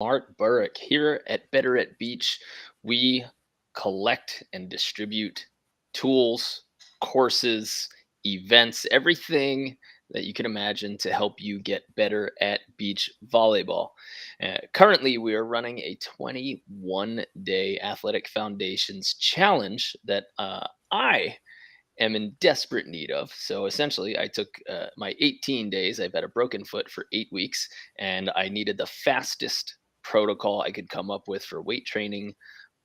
Art Burrick. Here at Better at Beach, we collect and distribute tools, courses, events, everything that you can imagine to help you get better at beach volleyball. Currently, we are running a 21-day Athletic Foundations challenge that I am in desperate need of. So essentially, I took my 18 days. I've had a broken foot for 8 weeks, and I needed the fastest protocol I could come up with for weight training,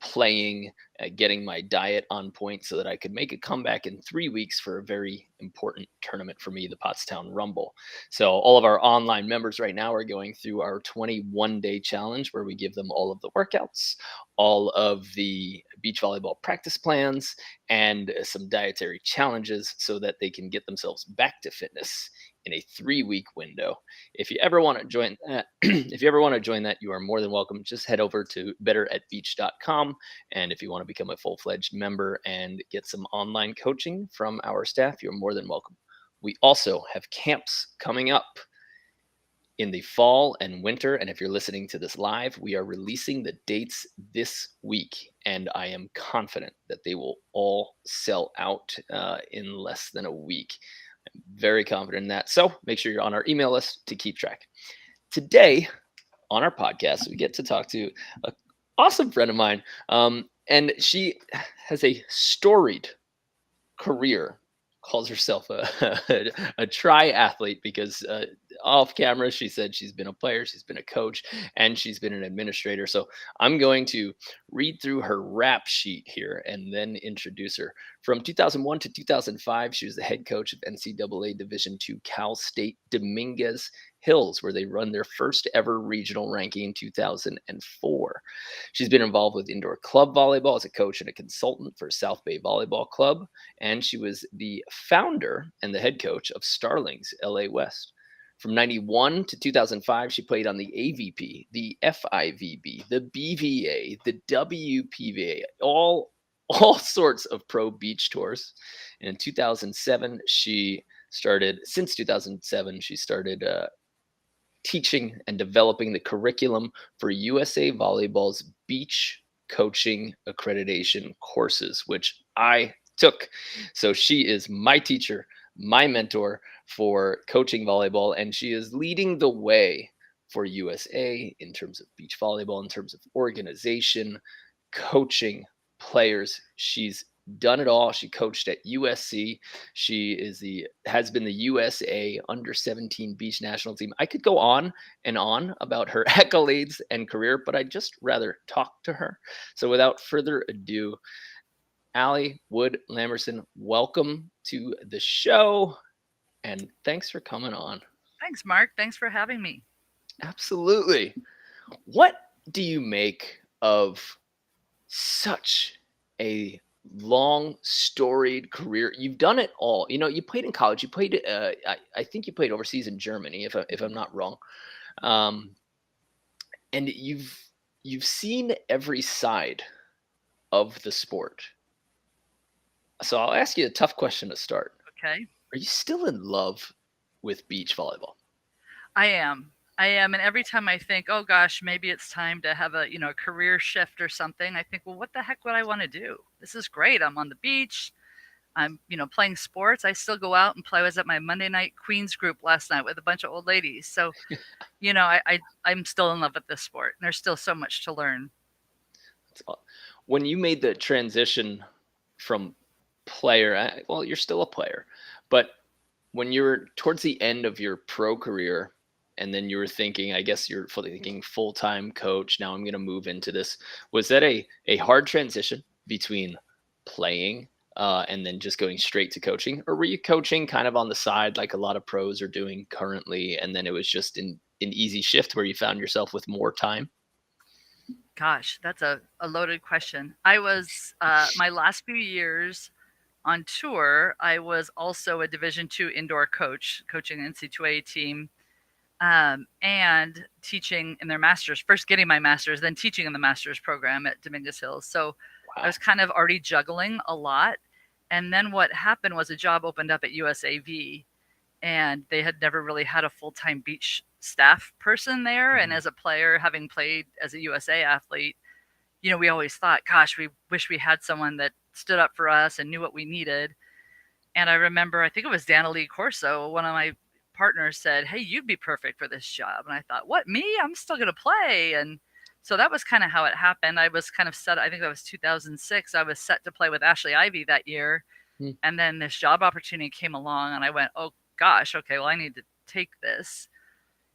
playing, getting my diet on point so that I could make a comeback in 3 weeks for a very important tournament for me, the Pottstown Rumble. So, all of our online members right now are going through our 21-day challenge where we give them all of the workouts, all of the beach volleyball practice plans, and some dietary challenges so that they can get themselves back to fitness in a 3-week window. If you ever want to join that, you are more than welcome. Just head over to betteratbeach.com. And if you want to become a full-fledged member and get some online coaching from our staff, you're more than welcome. We also have camps coming up in the fall and winter. And if you're listening to this live, we are releasing the dates this week. And I am confident that they will all sell out in less than a week. I'm very confident in that. So make sure you're on our email list to keep track. Today on our podcast, we get to talk to an awesome friend of mine. And she has a storied career, calls herself a triathlete because off camera she said she's been a player, she's been a coach, and she's been an administrator. So I'm going to read through her rap sheet here and then introduce her. From 2001 to 2005, she was the head coach of NCAA Division II Cal State Dominguez Hills, where they run their first ever regional ranking in 2004. She's been involved with indoor club volleyball as a coach and a consultant for South Bay Volleyball Club, and she was the founder and the head coach of Starlings LA West. From 91 to 2005, she played on the AVP, the FIVB, the BVA, the WPVA, all sorts of pro beach tours. And in 2007, since 2007, she started teaching and developing the curriculum for USA Volleyball's beach coaching accreditation courses, which I took. So she is my teacher, my mentor for coaching volleyball, and she is leading the way for USA in terms of beach volleyball, in terms of organization, coaching players. She's done it all. She coached at USC. She has been the USA under 17 beach national team. I could go on and on about her accolades and career, but I'd just rather talk to her. So without further ado, Allie Wood Lamberson, welcome to the show, and thanks for coming on. Thanks, Mark. Thanks for having me. Absolutely. What do you make of such a long storied career? You've done it all. You played in college. You played I think you played overseas in Germany, if I'm not wrong. Um, and you've seen every side of the sport. So I'll ask you a tough question to start. Okay. Are you still in love with beach volleyball? I am. I am. And every time I think, oh gosh, maybe it's time to have a career shift or something, I think, well, what the heck would I want to do? This is great. I'm on the beach. I'm playing sports. I still go out and play. I was at my Monday night Queens group last night with a bunch of old ladies. So, I'm still in love with this sport. And there's still so much to learn. When you made the transition from player, well, you're still a player, but when you were towards the end of your pro career, and then you were thinking, I guess you're thinking full-time coach, now I'm going to move into this. Was that a hard transition between playing and then just going straight to coaching? Or were you coaching kind of on the side like a lot of pros are doing currently, and then it was just an easy shift where you found yourself with more time? Gosh, that's a loaded question. I was, my last few years on tour, I was also a Division II indoor coach, coaching an NC2A team, and teaching in their masters. First, getting my masters, then teaching in the masters program at Dominguez Hills. So I Wow. was kind of already juggling a lot. And then what happened was a job opened up at USAV, and they had never really had a full time beach staff person there, and Mhm. as a player, having played as a USA athlete, we always thought, gosh, we wish we had someone that stood up for us and knew what we needed. And I remember, I think it was Danielle Corso, one of my partners, said, "Hey, you'd be perfect for this job." And I thought, what, me? I'm still going to play. And so that was kind of how it happened. I was kind of set, I think that was 2006. I was set to play with Ashley Ivy that year. Mm. And then this job opportunity came along, and I went, oh gosh, okay, well, I need to take this.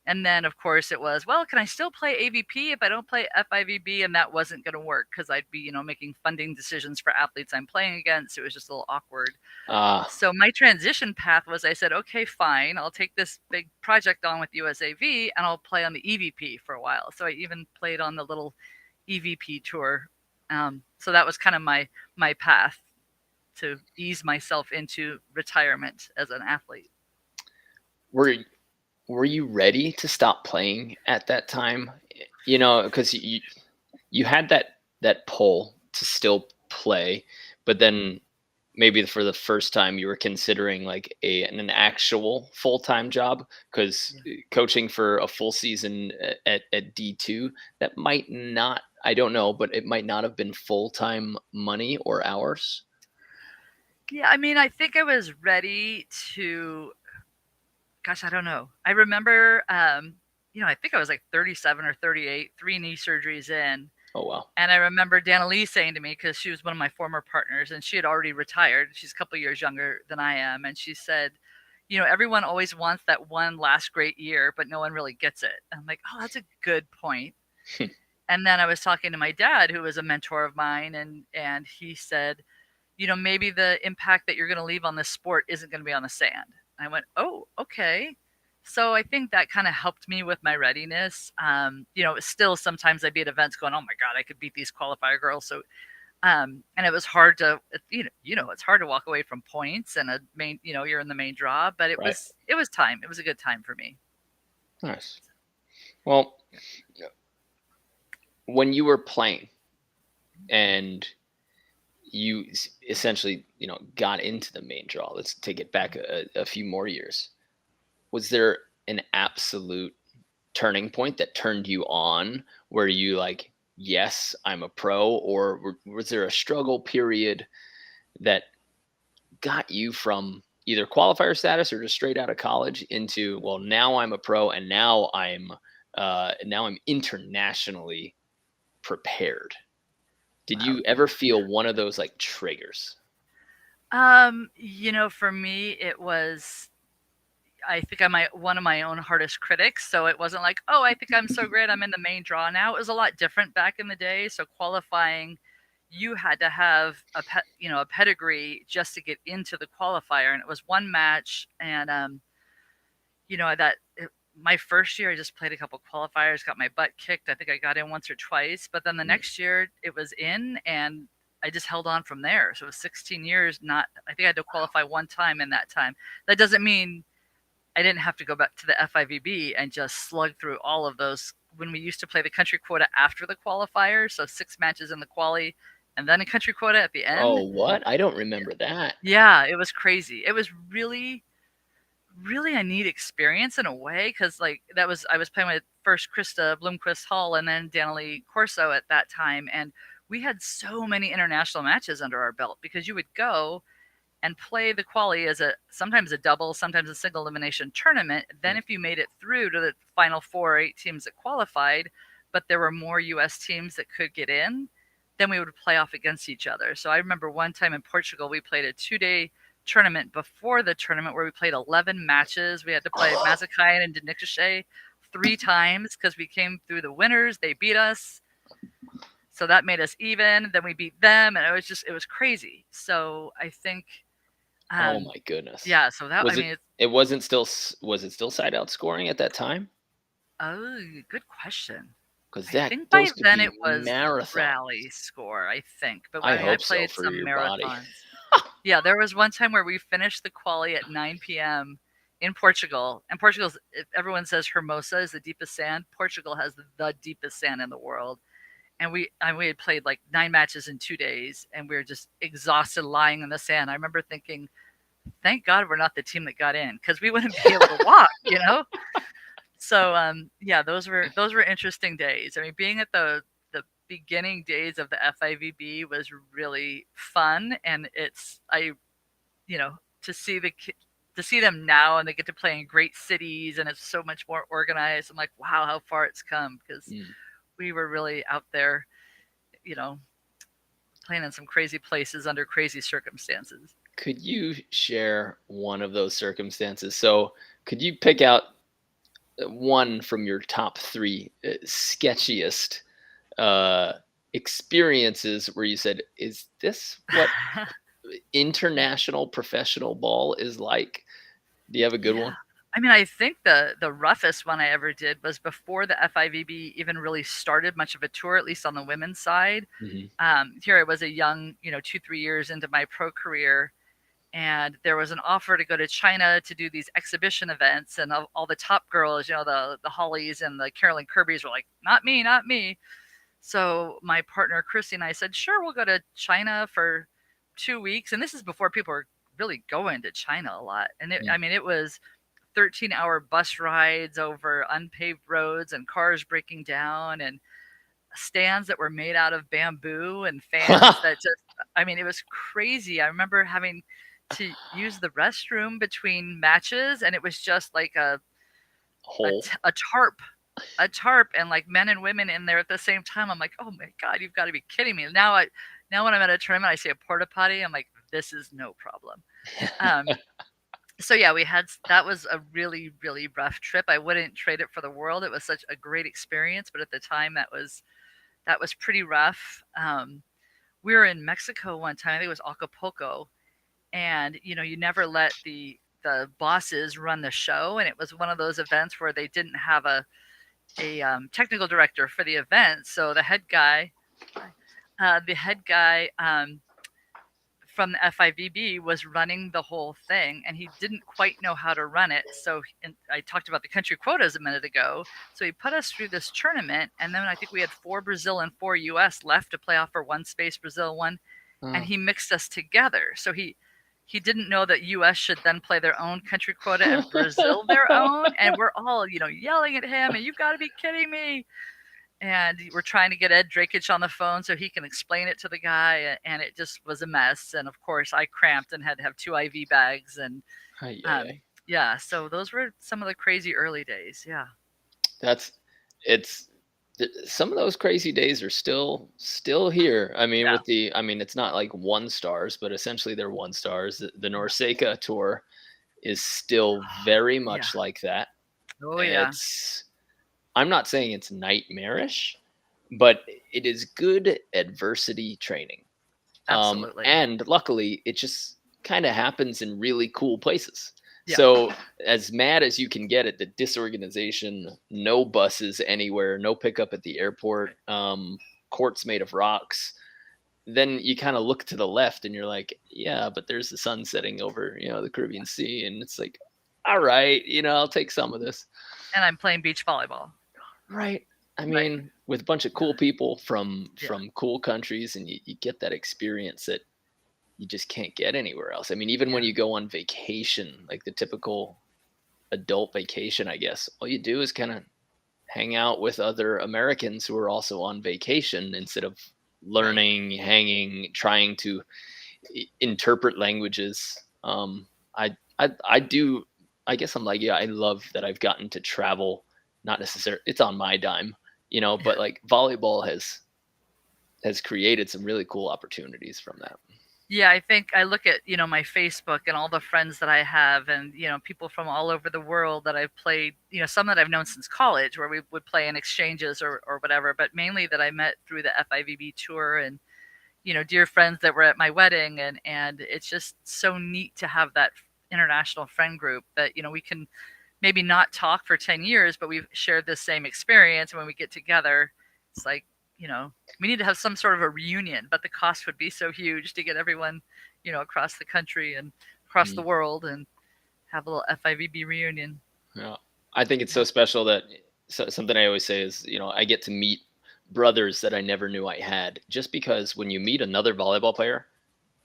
And then, of course, it was, well, can I still play AVP if I don't play FIVB? And that wasn't going to work because I'd be, making funding decisions for athletes I'm playing against. It was just a little awkward. Ah, So my transition path was, I said, okay, fine, I'll take this big project on with USAV and I'll play on the EVP for a while. So I even played on the little EVP tour. So that was kind of my path to ease myself into retirement as an athlete. were were you ready to stop playing at that time? Because you had that pull to still play, but then maybe for the first time you were considering like an actual full-time job because Yeah. coaching for a full season at D2, that might not, I don't know, but it might not have been full-time money or hours. Yeah, I mean, I think I was ready to, gosh, I don't know. I remember, I think I was like 37 or 38, 3 knee surgeries in. Oh wow. And I remember Dana Lee saying to me, because she was one of my former partners and she had already retired. She's a couple years younger than I am. And she said, everyone always wants that one last great year, but no one really gets it. And I'm like, oh, that's a good point. And then I was talking to my dad, who was a mentor of mine, and he said, maybe the impact that you're going to leave on this sport isn't going to be on the sand. I went, oh, okay. So I think that kind of helped me with my readiness. Still sometimes I'd be at events going, oh my God, I could beat these qualifier girls. So, and it was hard to, it's hard to walk away from points and a main, you're in the main draw, but it Right. was time. It was a good time for me. Nice. Well, when you were playing and you essentially got into the main draw, let's take it back a few more years, was there an absolute turning point that turned you on where you like, yes, I'm a pro, or was there a struggle period that got you from either qualifier status or just straight out of college into, well, now I'm a pro and now I'm internationally prepared? Did Wow. you ever feel one of those like triggers? For me, it was, I think I'm one of my own hardest critics. So it wasn't like, oh, I think I'm so great, I'm in the main draw now. It was a lot different back in the day. So qualifying, you had to have a pedigree just to get into the qualifier, and it was one match. And my first year, I just played a couple qualifiers, got my butt kicked. I think I got in once or twice, but then the Mm. next year it was in, and I just held on from there. So it was 16 years. Not, I think I had to qualify one time in that time. That doesn't mean I didn't have to go back to the FIVB and just slug through all of those when we used to play the country quota after the qualifier. So 6 matches in the quali and then a country quota at the Oh, end. what? I don't remember that. Yeah, it was crazy. It was really, really a neat experience in a way, because like I was playing with first Krista Bloomquist Hall and then Danielle Corso at that time, and we had so many international matches under our belt because you would go and play the quali as sometimes a double, sometimes a single elimination tournament. Then Mm. if you made it through to the final 4 or 8 teams that qualified, but there were more US teams that could get in, then we would play off against each other. So I remember one time in Portugal, we played a 2-day tournament before the tournament where we played 11 matches. We had to play Mazakayan and Denikashe 3 times because we came through the winners. They beat us. So that made us even. Then we beat them, and it was crazy. So I think, Oh my goodness. yeah, so that, I Was it mean, was it still side out scoring at that time? oh, good question. Because I that think by those could then it be was marathons. rally score, I think. But I I mean, I hope so played for some your body. marathons. Yeah, there was one time where we finished the quali at 9 p.m. in Portugal. And Portugal's, everyone says Hermosa is the deepest sand. Portugal has the deepest sand in the world. And we had played like 9 matches in 2 days, and we were just exhausted lying in the sand. I remember thinking, thank God we're not the team that got in, because we wouldn't be able to walk. So yeah, those were interesting days. I mean, being at the beginning days of the FIVB was really fun, and you know to see to see them now and they get to play in great cities and it's so much more organized. I'm like, wow, how far it's come, because Mm. we were really out there, you know, playing in some crazy places under crazy circumstances. Could you share one of those circumstances? So, could you pick out one from your top three sketchiest uh, experiences where you said, "Is this what international professional ball is like?" Do you have a good Yeah. one? I mean, I think the roughest one I ever did was before the FIVB even really started much of a tour, at least on the women's side. Hmm. Here I was a young, 2, 3 years into my pro career, and there was an offer to go to China to do these exhibition events, and all the top girls, the Hollies and the Carolyn Kirbys were like, not me, not me. So my partner Christy and I said, sure, we'll go to China for 2 weeks. And this is before people were really going to China a lot. And Mm. I mean, it was 13-hour bus rides over unpaved roads and cars breaking down and stands that were made out of bamboo and fans that just, I mean, it was crazy. I remember having to use the restroom between matches, and it was just like Hole. a tarp, and like men and women in there at the same time. I'm like, oh my god, you've got to be kidding me. Now when I'm at a tournament, I see a porta potty. I'm like, this is no problem. Um, so yeah, that was a really really rough trip. I wouldn't trade it for the world. It was such a great experience, but at the time that was pretty rough. We were in Mexico one time. I think it was Acapulco, and you never let the bosses run the show, and it was one of those events where they didn't have a technical director for the event. So the head guy from the FIVB was running the whole thing, and he didn't quite know how to run it. So, and I talked about the country quotas a minute ago. So he put us through this tournament, and then I think we had 4 Brazil and 4 US left to play off for one space Brazil one, and Oh. he mixed us together. So he didn't know that US should then play their own country quota and Brazil their own, and we're all yelling at him, and you've got to be kidding me. And we're trying to get Ed Drakich on the phone so he can explain it to the guy, and it just was a mess. And of course, I cramped and had to have 2 IV bags, and Ay, ay, um, ay. yeah. So those were some of the crazy early days. Yeah, That's it's some of those crazy days are still here. I mean, yeah, it's not like one stars, but essentially they're one stars. The yeah, Norseca tour is still very yeah. much like that. Oh yeah, It's I'm not saying it's nightmarish, but it is good adversity training. absolutely. And luckily, it just kind of happens in really cool places. Yeah, So, as mad as you can get at the disorganization, no buses anywhere, no pickup at the airport, right. courts made of rocks, then you kind of look to the left and you're like, yeah, but there's the sun setting over, the Caribbean Sea. And it's like, all right, I'll take some of this. And I'm playing beach volleyball. Right. I Right. mean, with a bunch of cool people from Yeah. cool countries, and you get that experience that you just can't get anywhere else. I mean, even when Yeah. you go on vacation, like the typical adult vacation, I guess, all you do is kind of hang out with other Americans who are also on vacation instead of Right. learning, hanging, trying to interpret languages. I do. I guess I'm like, yeah, I love that I've gotten to travel. Not necessarily, it's on my dime, Yeah. but like volleyball has created some really cool opportunities from that. Yeah, I think I look at, my Facebook and all the friends that I have, and, people from all over the world that I've played, some that I've known since college where we would play in exchanges or whatever, but mainly that I met through the FIVB tour, and, dear friends that were at my wedding. And it's just so neat to have that international friend group that, we can maybe not talk for 10 years, but we've shared this same experience. And when we get together, it's like, we need to have some sort of a reunion, but the cost would be so huge to get everyone, across the country and across the Mm, world and have a little FIVB reunion. yeah. I think it's Yeah. so special that something I always say is, I get to meet brothers that I never knew I had, just because when you meet another volleyball player,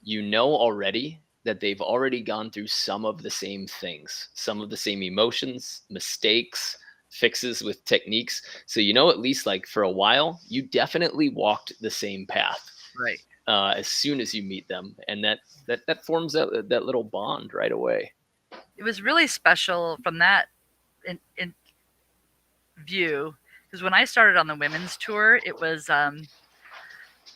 you know already that they've already gone through some of the same things, some of the same emotions, mistakes, fixes with techniques. So you know, at least like for a while, you definitely walked the same path Right. as soon as you meet them, and that forms that little bond right away. It was really special from that in view, because when I started on the women's tour, it was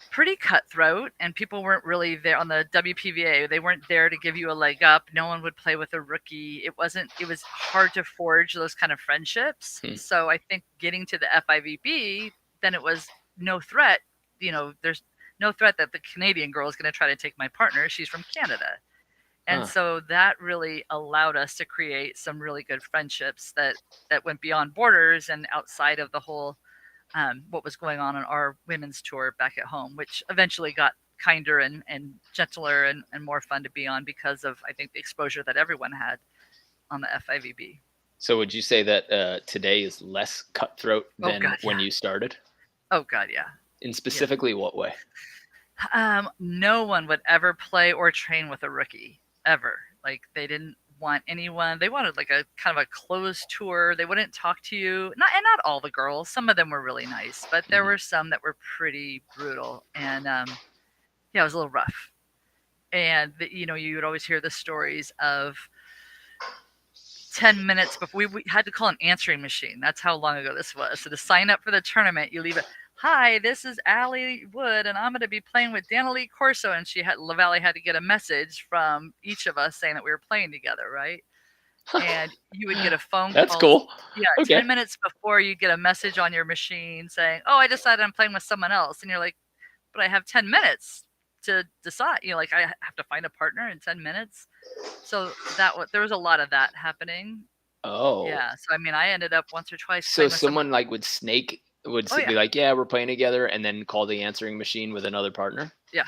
pretty cutthroat, and people weren't really there on the WPVA. They weren't there to give you a leg up. No one would play with a rookie. It wasn't. It was hard to forge those kind of friendships. Hmm. So I think getting to the FIVB, then it was no threat. There's no threat that the Canadian girl is going to try to take my partner. She's from Canada. And Huh. so that really allowed us to create some really good friendships that went beyond borders and outside of the whole what was going on our women's tour back at home, which eventually got kinder and gentler and more fun to be on because of, I think, the exposure that everyone had on the FIVB. So would you say that today is less cutthroat Oh than God, when yeah. you started? Oh God, yeah. In Yeah. specifically what way? No one would ever play or train with a rookie ever. Like they didn't want anyone. They wanted like a kind of a closed tour. They wouldn't talk to you. Not all the girls. Some of them were really nice, but there Hmm. were some that were pretty brutal. And yeah, it was a little rough. And you would always hear the stories of 10 minutes before we had to call an answering machine. That's how long ago this was. So to sign up for the tournament, you leave it. Hi, this is Allie Wood, and I'm going to be playing with Danielle Corso. And LaValle had to get a message from each of us saying that we were playing together, right? And you would get a phone That's call. cool. Yeah, Okay. 10 minutes before you get a message on your machine saying, "Oh, I decided I'm playing with someone else." And you're like, "But I have 10 minutes to decide." Like I have to find a partner in 10 minutes. So there was a lot of that happening. Oh, Yeah. So I mean, I ended up once or twice so playing with someone. someone like would Oh yeah, be like, "Yeah, we're playing together," and then call the answering machine with another partner? yeah.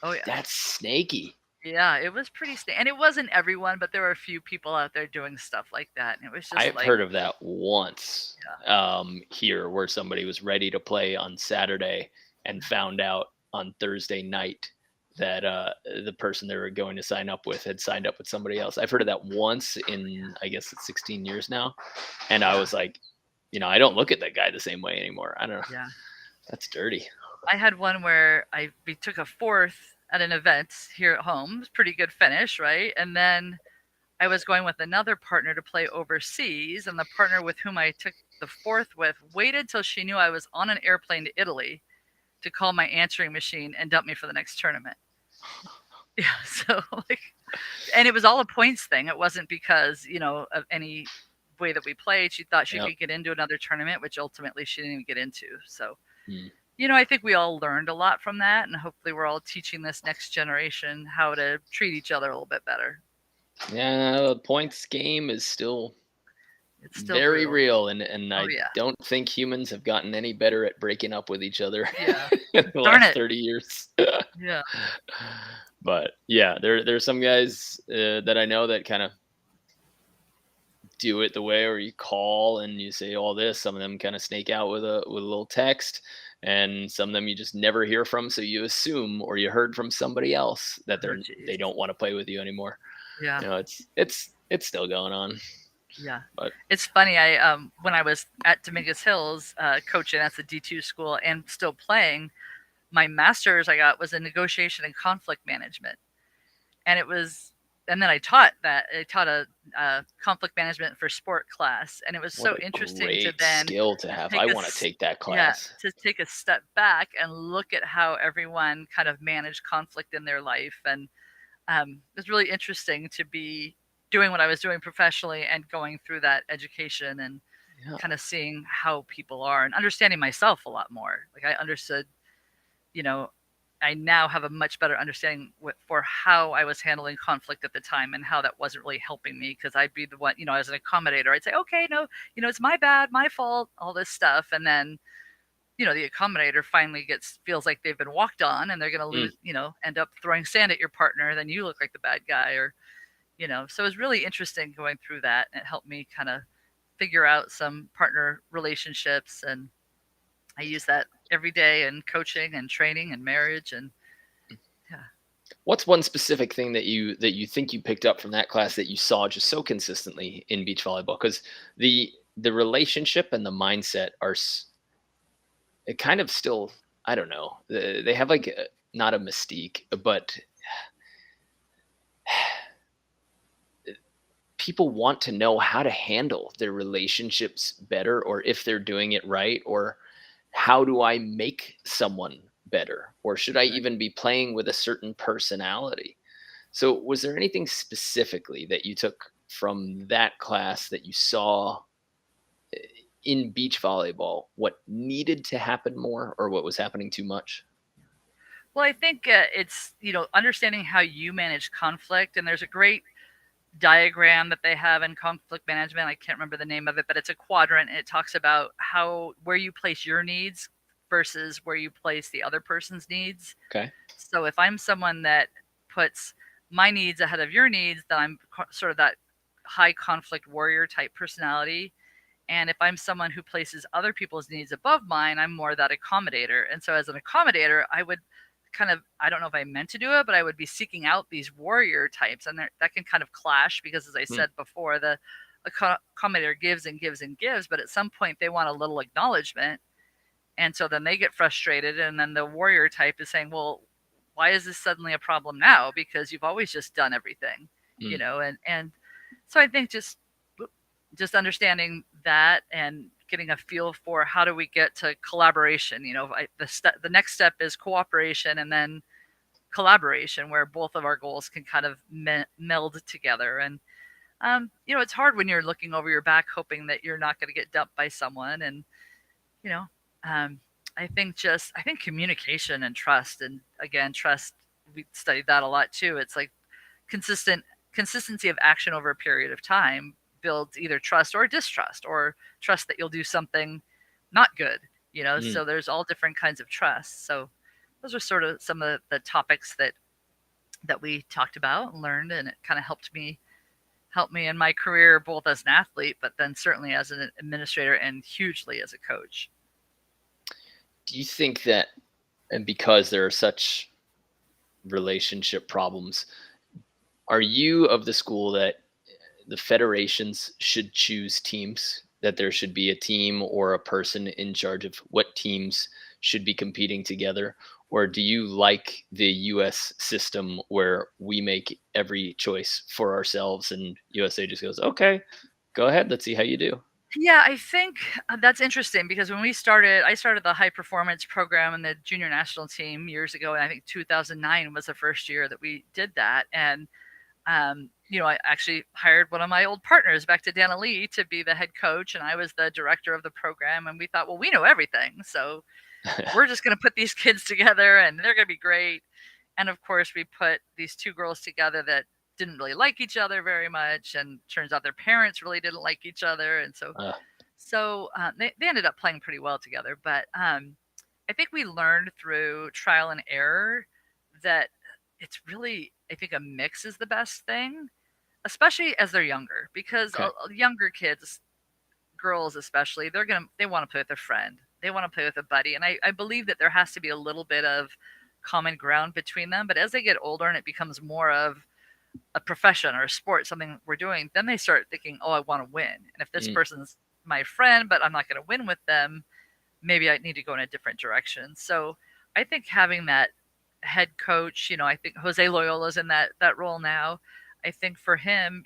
Oh yeah. That's snaky. Yeah, it was pretty and it wasn't everyone, but there were a few people out there doing stuff like that, and it was just I've like, heard of that once yeah, here, where somebody was ready to play on Saturday and yeah, found out on Thursday night that the person they were going to sign up with had signed up with somebody else. I've heard of that once in, I guess it's 16 years now. And I yeah, was like, I don't look at that guy the same way anymore. I don't know. yeah. That's dirty. I had one where we took a fourth at an event here at home. It was a pretty good finish, right? And then I was going with another partner to play overseas, and the partner with whom I took the fourth with waited till she knew I was on an airplane to Italy to call my answering machine and dump me for the next tournament. Yeah, so like, and it was all a points thing. It wasn't because of any way that we played. She thought she Yep. could get into another tournament, which ultimately she didn't even get into. So Hmm. I think we all learned a lot from that, and hopefully we're all teaching this next generation how to treat each other a little bit better. Yeah, the points game is still It's still very brutal. real, and Oh I yeah, don't think humans have gotten any better at breaking up with each other yeah. in the Darn last it. 30 years. Yeah, But yeah, there's some guys that I know that kind of do it the way where you call and you say all this. Some of them kind of snake out with a little text, and some of them you just never hear from, so you assume or you heard from somebody else that oh they jeez. don't want to play with you anymore. Yeah, It's still going on. yeah. But It's funny. I when I was at Dominguez Hills coaching, that's a D2 school, and still playing, my master's I got was in negotiation and conflict management, and it was. And then I taught a conflict management for sport class, and it was what so a interesting to great then skill to have. take I a want to s- take that yeah, class. to take a step back and look at how everyone kind of managed conflict in their life. And it was really interesting to be doing what I was doing professionally and going through that education and Yeah. kind of seeing how people are and understanding myself a lot more. Like I understood, you know I now have a much better understanding for how I was handling conflict at the time and how that wasn't really helping me, because I'd be the one, as an accommodator, I'd say, okay, no, it's my bad, my fault, all this stuff. And then, the accommodator finally feels like they've been walked on and they're going to Mm. lose, end up throwing sand at your partner. Then you look like the bad guy so it was really interesting going through that. And it helped me kind of figure out some partner relationships. And I use that every day in coaching and training and marriage. And yeah. What's one specific thing that you think you picked up from that class that you saw just so consistently in beach volleyball? Because the the relationship and the mindset are it kind of still, I don't know, they have like not a mystique, but people want to know how to handle their relationships better, or if they're doing it right, or how do I make someone better, or should I Right. even be playing with a certain personality? So was there anything specifically that you took from that class that you saw in beach volleyball, what needed to happen more or what was happening too much? Well, I think it's, understanding how you manage conflict. And there's a great diagram that they have in conflict management. I can't remember the name of it, but it's a quadrant. And it talks about where you place your needs versus where you place the other person's needs. Okay. So if I'm someone that puts my needs ahead of your needs, then I'm sort of that high conflict warrior type personality. And if I'm someone who places other people's needs above mine, I'm more that accommodator. And so as an accommodator, I would kind of, I don't know if I meant to do it, but I would be seeking out these warrior types. And that can kind of clash because, as I Hmm. said before, the accommodator gives and gives and gives, but at some point they want a little acknowledgement. And so then they get frustrated. And then the warrior type is saying, well, why is this suddenly a problem now? Because you've always just done everything, Hmm. and so I think just understanding that and getting a feel for how do we get to collaboration. The next step is cooperation, and then collaboration, where both of our goals can kind of meld together. And it's hard when you're looking over your back hoping that you're not going to get dumped by someone. And you know um, I think communication and trust, and again, trust, we studied that a lot too. It's like consistent consistency of action over a period of time builds either trust or distrust, or trust that you'll do something not good. Hmm. So there's all different kinds of trust. So those are sort of some of the topics that we talked about and learned, and it kind of helped me in my career, both as an athlete, but then certainly as an administrator and hugely as a coach. Do you think that, and because there are such relationship problems, are you of the school that the federations should choose teams, that there should be a team or a person in charge of what teams should be competing together? Or do you like the US system where we make every choice for ourselves and USA just goes, okay, go ahead, let's see how you do? Yeah, I think that's interesting because when I started the high performance program and the junior national team years ago, and I think 2009 was the first year that we did that. And I actually hired one of my old partners back to Dana Lee to be the head coach, and I was the director of the program. And we thought, well, we know everything, so we're just going to put these kids together, and they're going to be great. And of course, we put these two girls together that didn't really like each other very much, and turns out their parents really didn't like each other, and uh, they ended up playing pretty well together. But I think we learned through trial and error that it's really, I think, a mix is the best thing, especially as they're younger, because okay. younger kids, girls especially, they want to play with a friend, they want to play with a buddy, and I believe that there has to be a little bit of common ground between them. But as they get older and it becomes more of a profession or a sport, something we're doing, then they start thinking, oh, I want to win. And if this Mm, person's my friend, but I'm not going to win with them, maybe I need to go in a different direction. So I think having that head coach, I think Jose Loyola's in that role now. I think for him,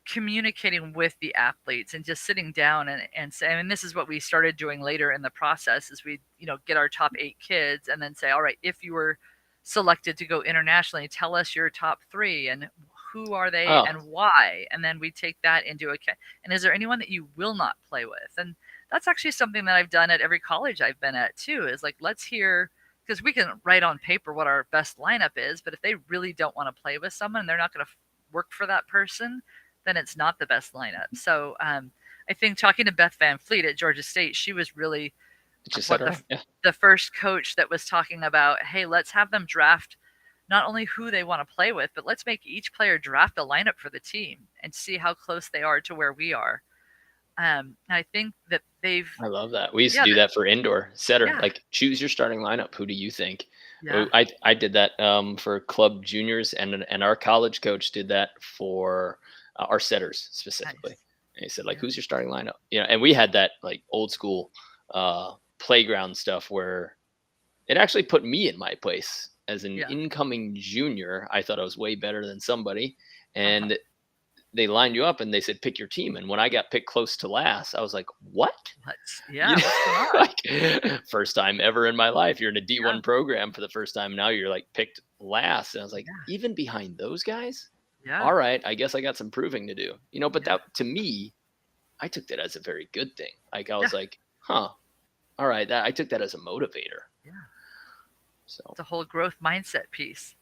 communicating with the athletes and just sitting down and say, and this is what we started doing later in the process, is we, get our top 8 kids and then say, all right, if you were selected to go internationally, tell us your top 3 and who are they oh, and why. And then we take that into account. And is there anyone that you will not play with? And that's actually something that I've done at every college I've been at too, is like, let's hear, because we can write on paper what our best lineup is, but if they really don't want to play with someone and they're not going to work for that person, then it's not the best lineup. So I think talking to Beth Van Fleet at Georgia State, she was really just said what it the right. Yeah. the first coach that was talking about, hey, let's have them draft not only who they want to play with, but let's make each player draft a lineup for the team and see how close they are to where we are. I think that they've, I love that. We used to yeah, do that for indoor setter. yeah, Like, choose your starting lineup. Who do you think? yeah, I did that for club juniors, and our college coach did that for our setters specifically. nice. And he said, like, Yeah. who's your starting lineup? And we had that like old school playground stuff where it actually put me in my place as an Yeah. incoming junior. I thought I was way better than somebody. Uh-huh. And they lined you up and they said, pick your team. And when I got picked close to last, I was like, what? Yeah, what's going on? Like first time ever in my life. You're in a Yeah. D1 program for the first time. Now you're like picked last. And I was like, Yeah. even behind those guys? Yeah. All right, I guess I got some proving to do. But Yeah. that to me, I took that as a very good thing. Like I Yeah. was like, huh, all right, I took that as a motivator. Yeah. So It's a whole growth mindset piece.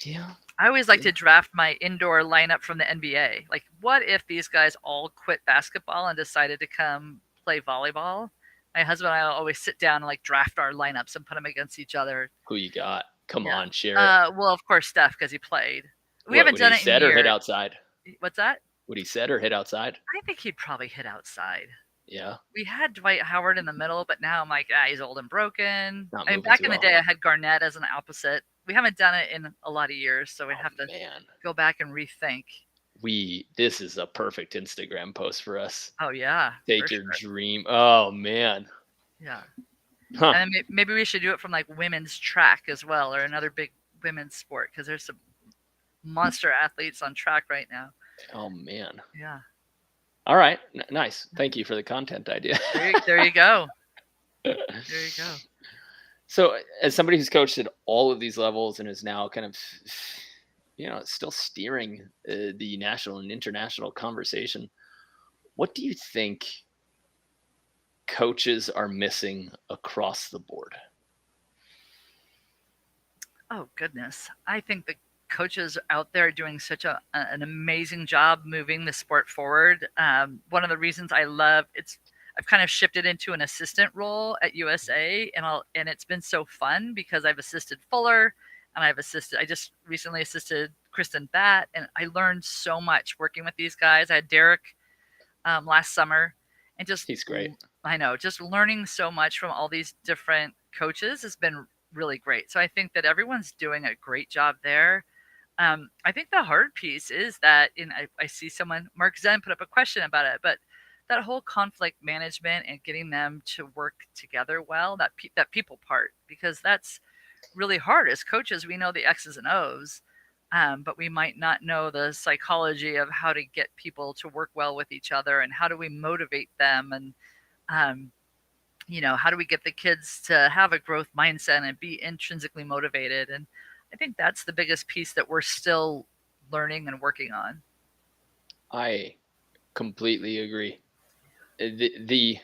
yeah, I always like yeah. to draft my indoor lineup from the NBA. Like, what if these guys all quit basketball and decided to come play volleyball? My husband and I always sit down and like draft our lineups and put them against each other. Who you got? Come Yeah. on, share it. Well, of course, Steph, because he played. We What haven't would done he it in set or hit years. outside? What's that? Would he set or hit outside? I think he'd probably hit outside. Yeah, We had Dwight Howard in the middle, but now I'm like, he's old and broken. not I mean, moving back too in the well. day, I had Garnett as an opposite. We haven't done it in a lot of years, so we'd Oh have to man, go back and rethink. this is a perfect Instagram post for us. Oh yeah, for Take your sure. dream. Oh man, Yeah, huh? and then maybe we should do it from like women's track as well, or another big women's sport, because there's some monster athletes on track right now. Oh man. Yeah, All right, nice. Thank you for the content idea. there you go. There you go. So, as somebody who's coached at all of these levels and is now kind of, still steering the national and international conversation, what do you think coaches are missing across the board? Oh goodness, I think the coaches out there are doing such an amazing job moving the sport forward. One of the reasons I love I've kind of shifted into an assistant role at USA, and it's been so fun because I've assisted Fuller, and I just recently assisted Kristen Batt, and I learned so much working with these guys. I had Derek last summer, and He's great. I know, just learning so much from all these different coaches has been really great. So I think that everyone's doing a great job there. I think the hard piece is that I see someone, Mark Zen, put up a question about it, but that whole conflict management and getting them to work together well, that people part, because that's really hard. As coaches, we know the X's and O's, but we might not know the psychology of how to get people to work well with each other, and how do we motivate them, and um, how do we get the kids to have a growth mindset and be intrinsically motivated? And I think that's the biggest piece that we're still learning and working on. I completely agree. The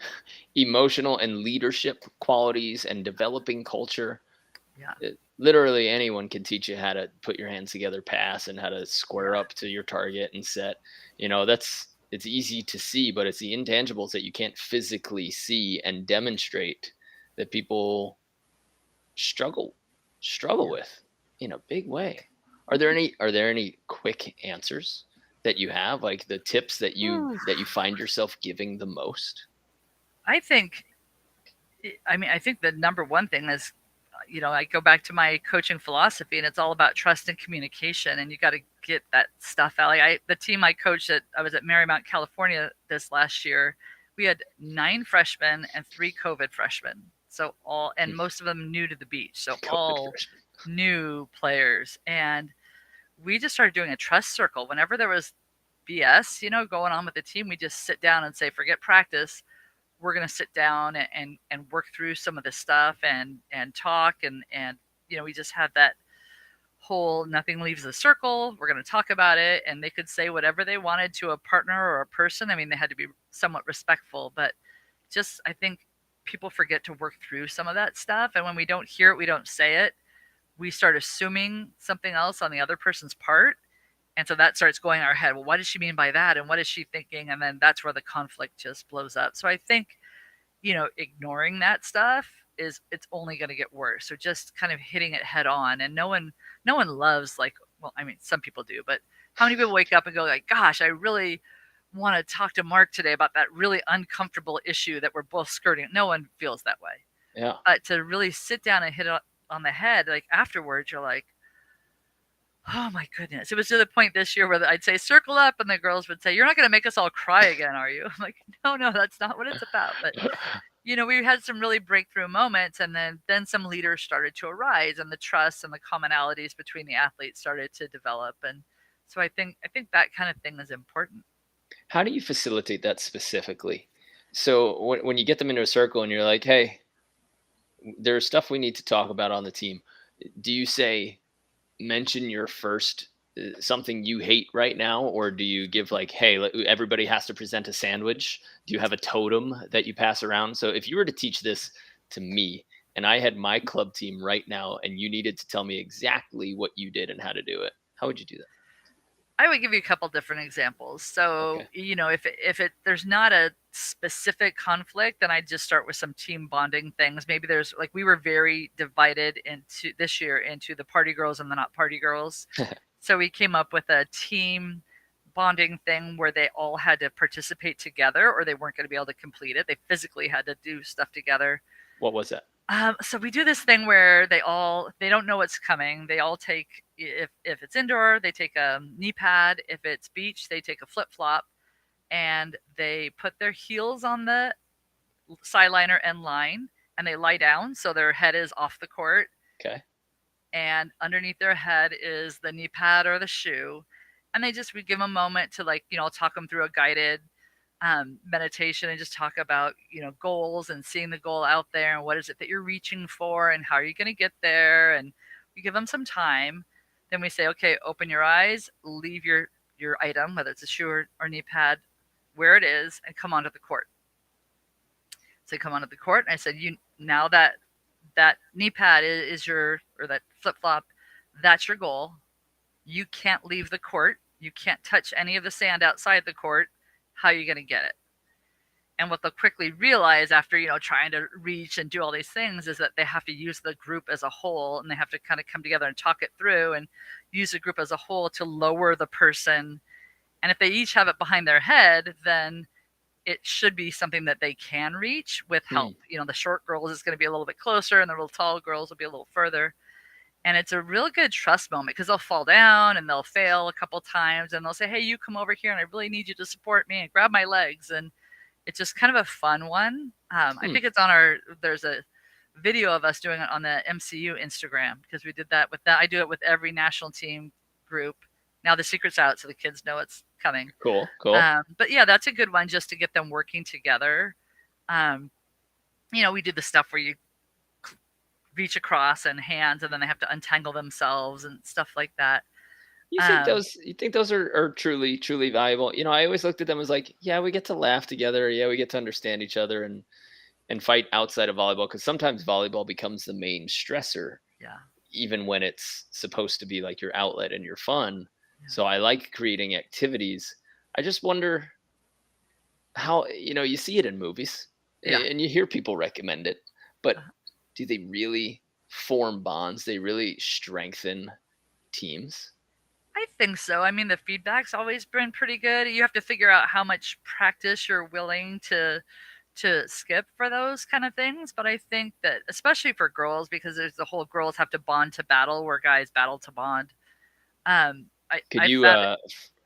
emotional and leadership qualities and developing culture. Yeah. Literally anyone can teach you how to put your hands together, pass, and how to square Yeah. up to your target and set. It's easy to see, but it's the intangibles that you can't physically see and demonstrate that people struggle struggle Yeah. with in a big way. Are there any quick answers that you have, like the tips that you Ooh. find yourself giving the most? I think, I think the number one thing is, I go back to my coaching philosophy, and it's all about trust and communication, and you got to get that stuff out. Like the team I coached I was at Marymount, California this last year. We had 9 freshmen and 3 COVID freshmen. So and most of them new to the beach. So COVID all freshman. new players. And we just started doing a trust circle. Whenever there was BS, going on with the team, we just sit down and say, forget practice. We're going to sit down and work through some of this stuff and talk. And we just had that whole nothing leaves the circle. We're going to talk about it. And they could say whatever they wanted to a partner or a person. I mean, they had to be somewhat respectful, but just, I think people forget to work through some of that stuff. And when we don't hear it, we don't say it. We start assuming something else on the other person's part. And so that starts going in our head. Well, what does she mean by that? And what is she thinking? And then that's where the conflict just blows up. So I think, ignoring that stuff it's only going to get worse. So just kind of hitting it head on. And no one loves, like, well, I mean, some people do, but how many people wake up and go like, gosh, I really want to talk to Mark today about that really uncomfortable issue that we're both skirting. No one feels that way. Yeah. But to really sit down and hit it on the head, like afterwards, you're like, Oh my goodness. It was to the point this year where I'd say circle up and the girls would say, "You're not going to make us all cry again, are you?" I'm like, "No, no, that's not what it's about." But we had some really breakthrough moments, and then some leaders started to arise, and the trust and the commonalities between the athletes started to develop. And so I think that kind of thing is important. How do you facilitate that specifically? So when you get them into a circle and you're like, hey, there's stuff we need to talk about on the team. Do you say, mention your first something you hate right now, or do you give like, hey, everybody has to present a sandwich? Do you have a totem that you pass around? So if you were to teach this to me and I had my club team right now and you needed to tell me exactly what you did and how to do it, how would you do that? I would give you a couple different examples. So, Okay. if there's not a specific conflict, then I just start with some team bonding things. Maybe there's like we were very divided into this year into the party girls and the not party girls. So we came up with a team bonding thing where they all had to participate together or they weren't going to be able to complete it. They physically had to do stuff together. What was that? So we do this thing where they don't know what's coming. They all take if it's indoor, they take a knee pad. If it's beach, they take a flip flop, and they put their heels on the sideliner end line, and they lie down so their head is off the court, Okay. and underneath their head is the knee pad or the shoe, and we give them a moment to I'll talk them through a guided meditation and just talk about goals and seeing the goal out there and what is it that you're reaching for and how are you going to get there, and we give them some time. Then we say, okay, open your eyes, leave your item, whether it's a shoe or knee pad, where it is, and come onto the court. So they come onto the court, and I said, you now that knee pad is your, or that flip flop, that's your goal. You can't leave the court. You can't touch any of the sand outside the court. How are you going to get it? And what they'll quickly realize after trying to reach and do all these things is that they have to use the group as a whole, and they have to kind of come together and talk it through and use the group as a whole to lower the person. And if they each have it behind their head, then it should be something that they can reach with Hmm. help. The short girls is going to be a little bit closer, and the real tall girls will be a little further. And it's a real good trust moment because they'll fall down and they'll fail a couple times, and they'll say, "Hey, you come over here, and I really need you to support me," and grab my legs. And it's just kind of a fun one. I Hmm. think there's a video of us doing it on the MCU Instagram because we did that with that. I do it with every national team group. Now the secret's out, so the kids know it's coming. Cool. Cool. But yeah, that's a good one just to get them working together. Um, we did the stuff where you reach across and hands, and then they have to untangle themselves and stuff like that. Um, You think those are truly, truly valuable? I always looked at them as like, yeah, we get to laugh together. Yeah, we get to understand each other and fight outside of volleyball, because sometimes volleyball becomes the main stressor, yeah, even when it's supposed to be like your outlet and your fun. yeah, So I like creating activities. I just wonder how, you see it in movies yeah. and you hear people recommend it, but Uh, do they really form bonds? They really strengthen teams? I think so. I mean, the feedback's always been pretty good. You have to figure out how much practice you're willing to skip for those kind of things. But I think that especially for girls, because there's the whole girls have to bond to battle, where guys battle to bond. Could I you? found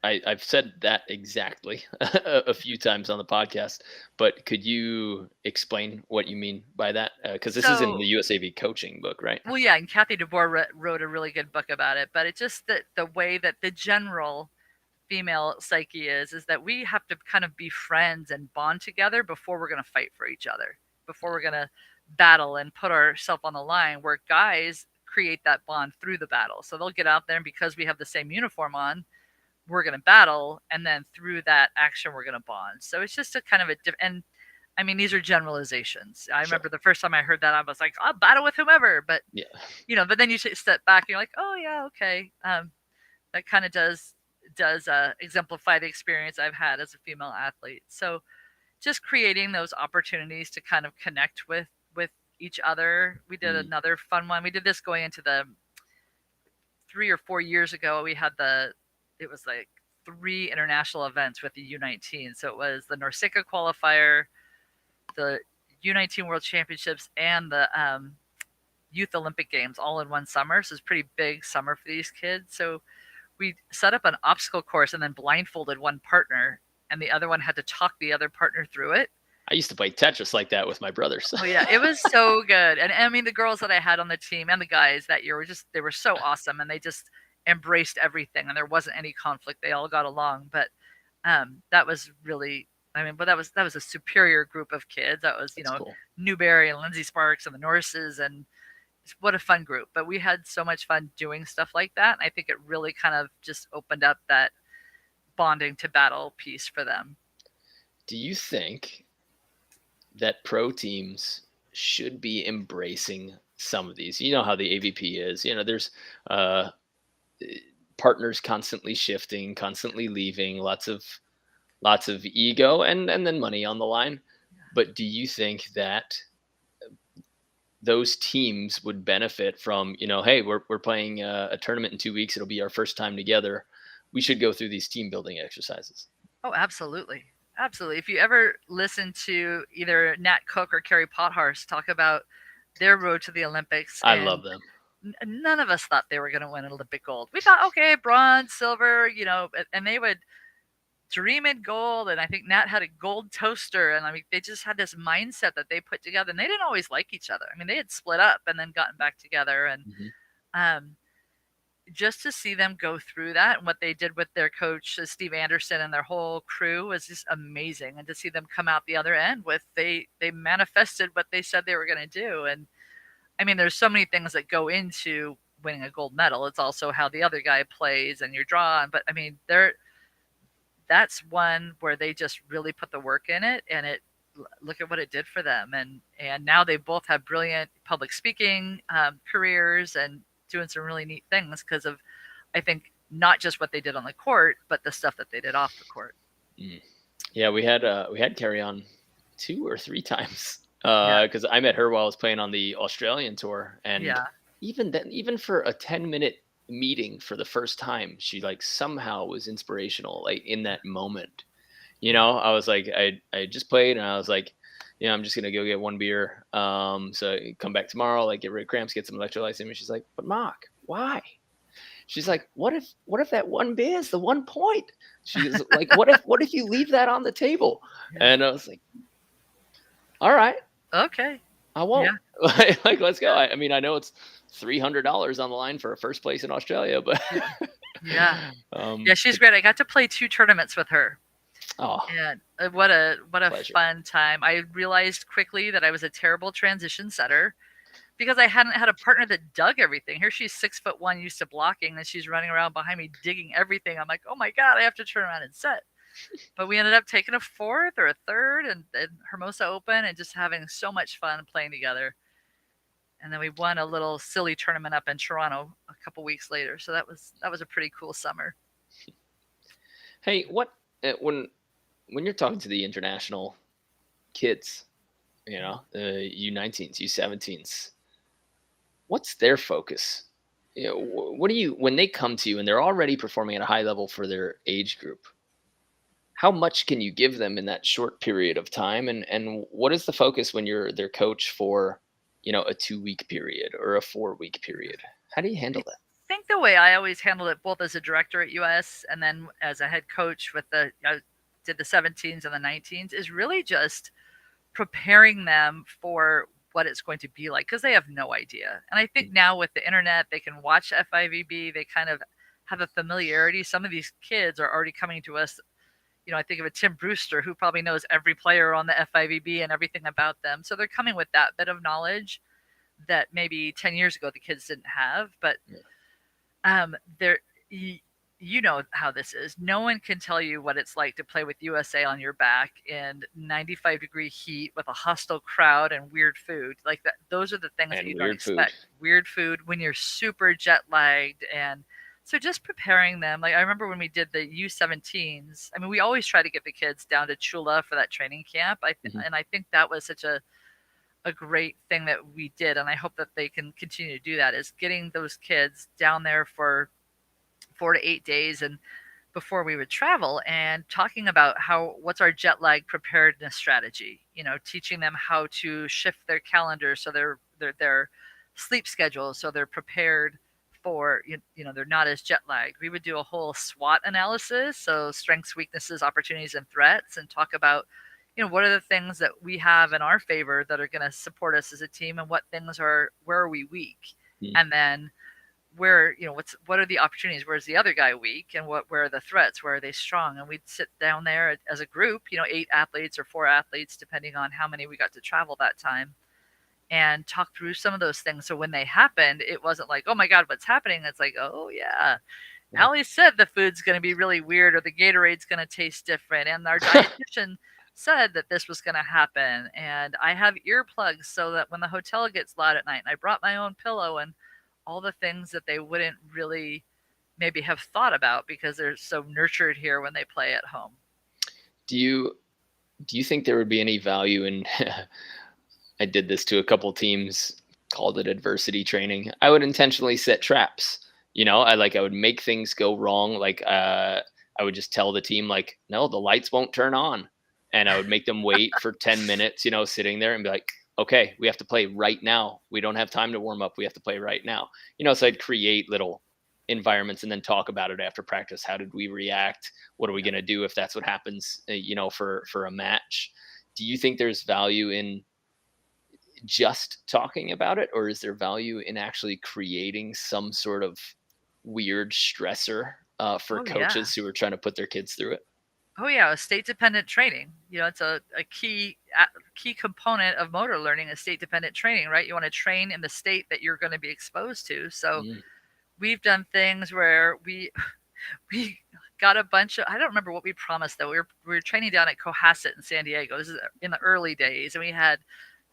it. I've said that exactly a few times on the podcast, but could you explain what you mean by that? Because this is in So the USAV coaching book, right? well, yeah, and Kathy DeBoer wrote a really good book about it. But it's just that the way that the general female psyche is that we have to kind of be friends and bond together before we're going to fight for each other, before we're going to battle and put ourselves on the line, where guys create that bond through the battle. So they'll get out there, and because we have the same uniform on, we're going to battle, and then through that action we're going to bond. So it's just a kind of and I mean, these are generalizations. I Sure. remember the first time I heard that, I was like, I'll battle with whomever. But Yeah. but then you step back and you're like, oh yeah, okay. That kind of does exemplify the experience I've had as a female athlete. So just creating those opportunities to kind of connect with each other. We did Mm. another fun one. We did this going into the 3 or 4 years ago. We had it was like three international events with the U19. So it was the Norsika qualifier, the U19 World Championships, and the Youth Olympic Games all in one summer. So it's a pretty big summer for these kids. So we set up an obstacle course and then blindfolded one partner, and the other one had to talk the other partner through it. I used to play Tetris like that with my brothers. Oh yeah, it was so good. And I mean, the girls that I had on the team and the guys that year they were so awesome, and they just embraced everything, and there wasn't any conflict. They all got along. But that was really, I mean, but that was a superior group of kids. That was, That's cool. Newberry and Lindsay Sparks and the Norses, and what a fun group. But we had so much fun doing stuff like that. And I think it really kind of just opened up that bonding to battle piece for them. Do you think that pro teams should be embracing some of these? You know how the AVP is. There's partners constantly shifting, constantly leaving, lots of ego and then money on the line. But do you think that those teams would benefit from, hey, we're playing a tournament in 2 weeks. It'll be our first time together. We should go through these team building exercises. Oh, absolutely. Absolutely. If you ever listen to either Nat Cook or Carrie Pothars talk about their road to the Olympics, I love them. None of us thought they were going to win Olympic gold. We thought, okay, bronze, silver, and they would dream in gold. And I think Nat had a gold toaster. And I mean, they just had this mindset that they put together, and they didn't always like each other. I mean, they had split up and then gotten back together. And just to see them go through that, and what they did with their coach, Steve Anderson, and their whole crew was just amazing. And to see them come out the other end with, they manifested what they said they were going to do. And I mean, there's so many things that go into winning a gold medal. It's also how the other guy plays and your draw. But I mean, that's one where they just really put the work in it, and look at what it did for them. And now they both have brilliant public speaking careers and doing some really neat things because of, I think, not just what they did on the court, but the stuff that they did off the court. Yeah, we had Carrie on 2 or 3 times because I met her while I was playing on the Australian tour, and even then, even for a 10-minute meeting for the first time, she like somehow was inspirational, like in that moment. I was like, I just played, and I was like, I'm just gonna go get 1 beer. So come back tomorrow, like get rid of cramps, get some electrolytes in me. She's like, but Mark, why? She's like, what if that 1 beer is the 1 point? She's like, what if you leave that on the table? And I was like, all right, okay, I won't. Like, let's go. I mean, I know it's $300 on the line for a first place in Australia, but she's great. I got to play 2 tournaments with her. Oh, and what a pleasure. fun time. I realized quickly that I was a terrible transition setter because I hadn't had a partner that dug everything. Here she's 6'1", used to blocking, and she's running around behind me digging everything. I'm like, oh my God, I have to turn around and set. But we ended up taking a 4th or a 3rd and Hermosa Open, and just having so much fun playing together. And then we won a little silly tournament up in Toronto a couple weeks later. So that was a pretty cool summer. Hey, when you're talking to the international kids, the U19s, U17s, what's their focus? What do you, when they come to you and they're already performing at a high level for their age group, how much can you give them in that short period of time? And what is the focus when you're their coach for, a 2-week period or a 4-week period? How do you handle that? I think the way I always handled it, both as a director at US and then as a head coach I did the 17s and the 19s, is really just preparing them for what it's going to be like, because they have no idea. And I think now with the internet, they can watch FIVB. They kind of have a familiarity. Some of these kids are already coming to us. I think of a Tim Brewster who probably knows every player on the FIVB and everything about them. So they're coming with that bit of knowledge that maybe 10 years ago the kids didn't have. But you know how this is. No one can tell you what it's like to play with USA on your back in 95-degree heat with a hostile crowd and weird food. Like that, those are the things that you don't expect. Weird food when you're super jet lagged. And so just preparing them. Like I remember when we did the U17s, I mean, we always try to get the kids down to Chula for that training camp. And I think that was such a great thing that we did. And I hope that they can continue to do that, is getting those kids down there for 4 to 8 days and before we would travel, and talking about what's our jet lag preparedness strategy, teaching them how to shift their calendar so their sleep schedule so they're prepared for they're not as jet lagged. We would do a whole SWOT analysis, so strengths, weaknesses, opportunities, and threats, and talk about what are the things that we have in our favor that are going to support us as a team, and what things are where are we weak, Mm. and then where what are the opportunities, where's the other guy weak, and where are the threats, where are they strong. And we'd sit down there as a group, 8 athletes or 4 athletes depending on how many we got to travel that time, and talk through some of those things. So when they happened, it wasn't like, oh my God, what's happening? It's like, oh yeah, Yeah. Allie said the food's going to be really weird, or the Gatorade's going to taste different, and our dietitian said that this was going to happen. And I have earplugs so that when the hotel gets loud at night, and I brought my own pillow, and all the things that they wouldn't really maybe have thought about because they're so nurtured here when they play at home. Do you think there would be any value in I did this to a couple teams, called it adversity training. I would intentionally set traps. I would make things go wrong. I would just tell the team, like, no, the lights won't turn on. And I would make them wait for 10 minutes, sitting there, and be like, okay, we have to play right now. We don't have time to warm up. We have to play right now. So I'd create little environments and then talk about it after practice. How did we react? What are we going to do if that's what happens, for a match? Do you think there's value in just talking about it, or is there value in actually creating some sort of weird stressor for Oh yeah. coaches who are trying to put their kids through it? Oh yeah, state dependent training. It's a key component of motor learning is state dependent training, right? You want to train in the state that you're going to be exposed to. So Mm. we've done things where we got a bunch of, I don't remember what we promised though. We were training down at Cohasset in San Diego. This is in the early days, and we had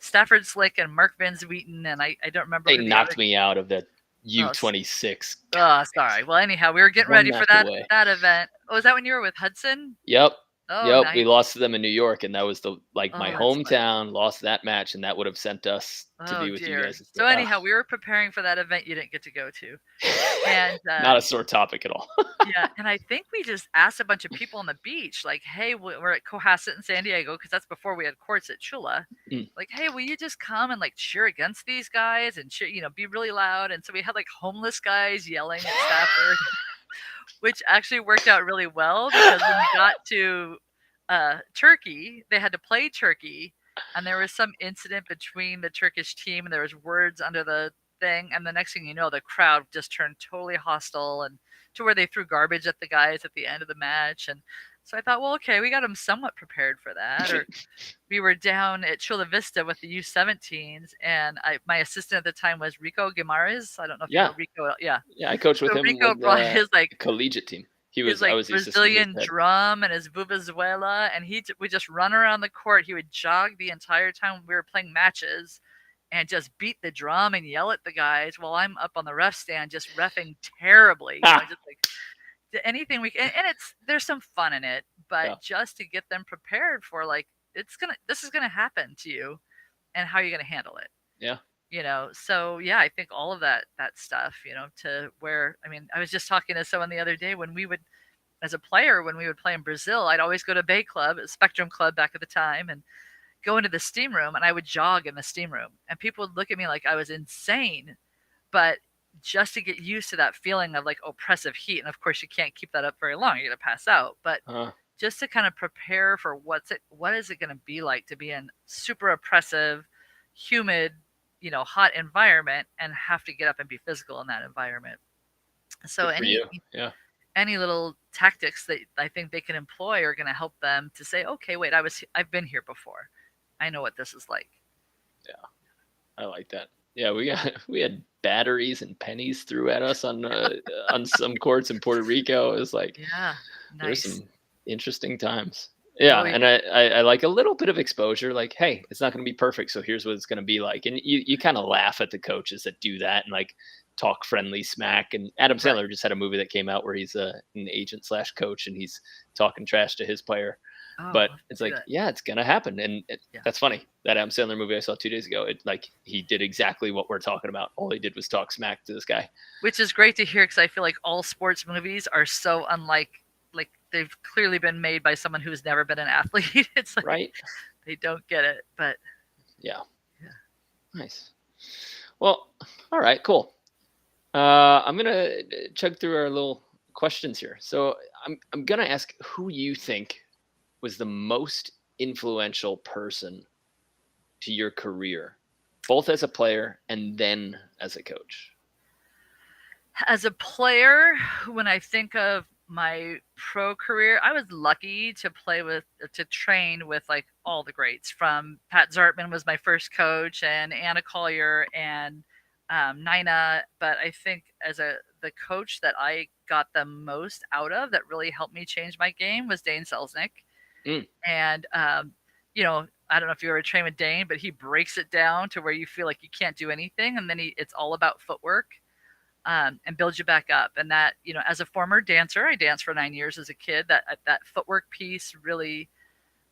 Stafford Slick and Mark Van Zwieten, and I don't remember They who the other. knocked me out of the Oh, U26. oh, sorry. Well, anyhow, we were getting One ready for match that away. that event. Oh, is that when you were with Hudson? Yep. Oh, Yep. nice. We lost to them in New York, and that was my Oh, that's funny. hometown. Lost that match, and that would have sent us to Oh be with you dear. guys instead. So anyhow, we were preparing for that event you didn't get to go to, and Not a sore topic at all. yeah, and I think we just asked a bunch of people on the beach, like, "Hey, we're at Cohasset in San Diego because that's before we had courts at Chula. Mm. Like, hey, will you just come and like cheer against these guys and cheer, be really loud?" And so we had like homeless guys yelling at Stafford, which actually worked out really well because when we got to Turkey, they had to play Turkey, and there was some incident between the Turkish team, and there was words under the thing, and the next thing you know, the crowd just turned totally hostile, and to where they threw garbage at the guys at the end of the match. And so I thought, well, okay, we got them somewhat prepared for that. Or we were down at Chula Vista with the U17s, and my assistant at the time was Rico Guimarães. I don't know if you Yeah. know Rico. Yeah. Yeah, I coached with So him Rico with brought his like the collegiate team. his I like was the assistant Brazilian head. drum and his vuvuzuela, and he would just run around the court. He would jog the entire time we were playing matches, and just beat the drum and yell at the guys while I'm up on the ref stand just reffing terribly. Just like anything we can. And there's some fun in it, but Yeah. just to get them prepared for like this is gonna happen to you, and how you're gonna handle it. Yeah. So yeah, I think all of that stuff, to where, I mean, I was just talking to someone the other day when we would, as a player, when we would play in Brazil, I'd always go to Bay Club, Spectrum Club back at the time, and go into the steam room, and I would jog in the steam room, and people would look at me like I was insane, but just to get used to that feeling of like oppressive heat, and of course you can't keep that up very long, you're gonna pass out, but just to kind of prepare for what is it going to be like to be in super oppressive, humid, hot environment, and have to get up and be physical in that environment. So Good for you. Yeah. any little tactics that I think they can employ are going to help them to say, okay, wait, I've been here before. I know what this is like. Yeah. I like that. Yeah, we had batteries and pennies threw at us on some courts in Puerto Rico. It was like, yeah, nice. There's some interesting times. Yeah, and I like a little bit of exposure. Like, hey, it's not going to be perfect, so here's what it's going to be like. And you kind of laugh at the coaches that do that and like talk friendly smack. And Adam Sandler just had a movie that came out where he's an agent / coach, and he's talking trash to his player. But it's like, yeah, it's gonna happen, and that's funny. That Adam Sandler movie I saw 2 days ago, he did exactly what we're talking about. All he did was talk smack to this guy, which is great to hear because I feel like all sports movies are so unlike. Like they've clearly been made by someone who's never been an athlete. It's like, right? They don't get it, but yeah, nice. Well, all right, cool. I'm gonna chug through our little questions here. So I'm gonna ask who you think was the most influential person to your career, both as a player and then as a coach. As a player, when I think of my pro career, I was lucky to to train with like all the greats. From Pat Zartman was my first coach, and Anna Collier and Nina. But I think the coach that I got the most out of that really helped me change my game was Dane Selznick. Mm, And I don't know if you ever train with Dane, but he breaks it down to where you feel like you can't do anything, and then it's all about footwork, and build you back up. And that, as a former dancer, I danced for 9 years as a kid. That footwork piece really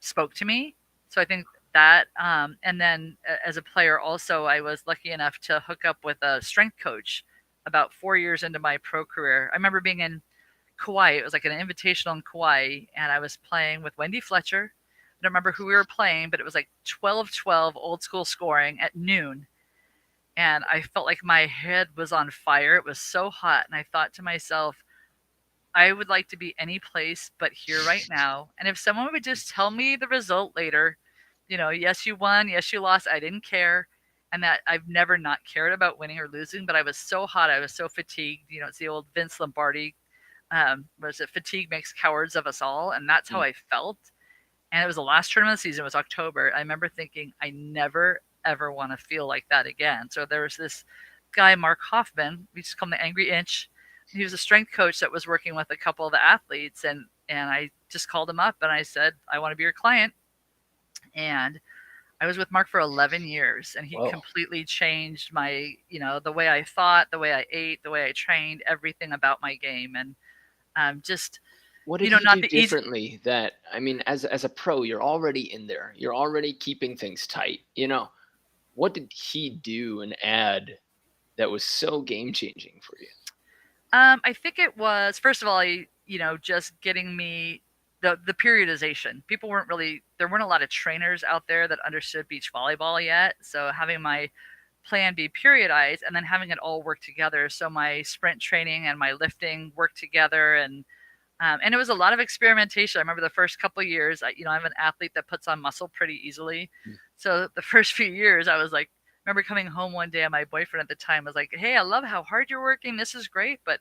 spoke to me. So I think that, and then as a player, also, I was lucky enough to hook up with a strength coach about 4 years into my pro career. I remember being in Kauai. It was like an invitational in Kauai, and I was playing with Wendy Fletcher. I don't remember who we were playing, but it was like 12-12 old school scoring at noon, and I felt like my head was on fire. It was so hot. And I thought to myself, I would like to be any place but here right now. And if someone would just tell me the result later, yes, you won, yes, you lost, I didn't care. And that I've never not cared about winning or losing, but I was so hot. I was so fatigued. It's the old Vince Lombardi, was it fatigue makes cowards of us all? And that's how mm. I felt. And it was the last tournament of the season. It was October. I remember thinking, I never ever want to feel like that again. So there was this guy, Mark Hoffman. We just call him the Angry Inch. He was a strength coach that was working with a couple of the athletes, and I just called him up and I said, I want to be your client. And I was with Mark for 11 years, and he Whoa. completely changed my, the way I thought, the way I ate, the way I trained, everything about my game. And just, What did he not do the easy. differently that I mean, as a pro, you're already in there. You're already keeping things tight. What did he do and add that was so game changing for you? I think it was, first of all, just getting me the periodization. People weren't really There weren't a lot of trainers out there that understood beach volleyball yet. So having my plan be periodized and then having it all work together. So my sprint training and my lifting worked together, and it was a lot of experimentation. I remember the first couple of years, I'm an athlete that puts on muscle pretty easily. Mm. So the first few years, I was like, remember coming home one day and my boyfriend at the time was like, "Hey, I love how hard you're working. This is great, but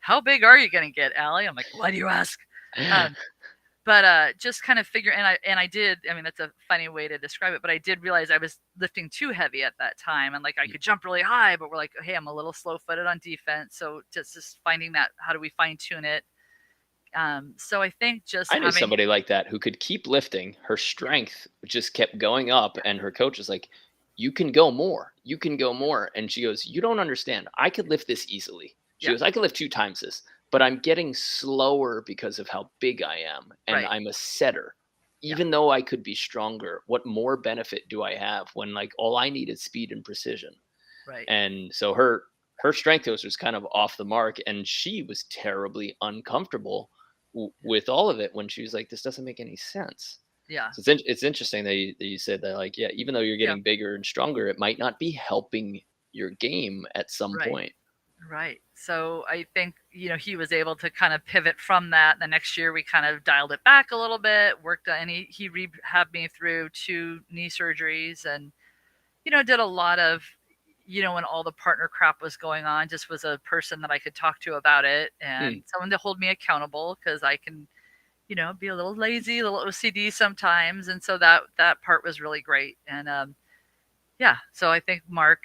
how big are you going to get, Allie?" I'm like, "Why do you ask?" Um, but just kind of figure, and I did. I mean, that's a funny way to describe it, but I did realize I was lifting too heavy at that time, and like I could jump really high, but we're like, hey, I'm a little slow-footed on defense, so just finding that, how do we fine tune it? So I think just I knew having, somebody like that who could keep lifting. Her strength just kept going up, and her coach was like, "You can go more. You can go more." And she goes, "You don't understand. I could lift this easily." She yeah, goes, "I could lift 2 times this, but I'm getting slower because of how big I am, and right, I'm a setter. yeah, Even though I could be stronger, what more benefit do I have when like all I need is speed and precision?" right, And so her strength coach was kind of off the mark, and she was terribly uncomfortable with all of it when she was like, "This doesn't make any sense." yeah, So it's interesting that you said that, like, yeah, even though you're yeah, getting bigger and stronger, it might not be helping your game at some right. point. Right. So I think, he was able to kind of pivot from that. The next year we kind of dialed it back a little bit, worked on, and he rehabbed me through 2 knee surgeries, and, did a lot of, when all the partner crap was going on, just was a person that I could talk to about it, Hmm. and someone to hold me accountable, because I can, be a little lazy, a little OCD sometimes. And so that part was really great. And yeah, so I think Mark,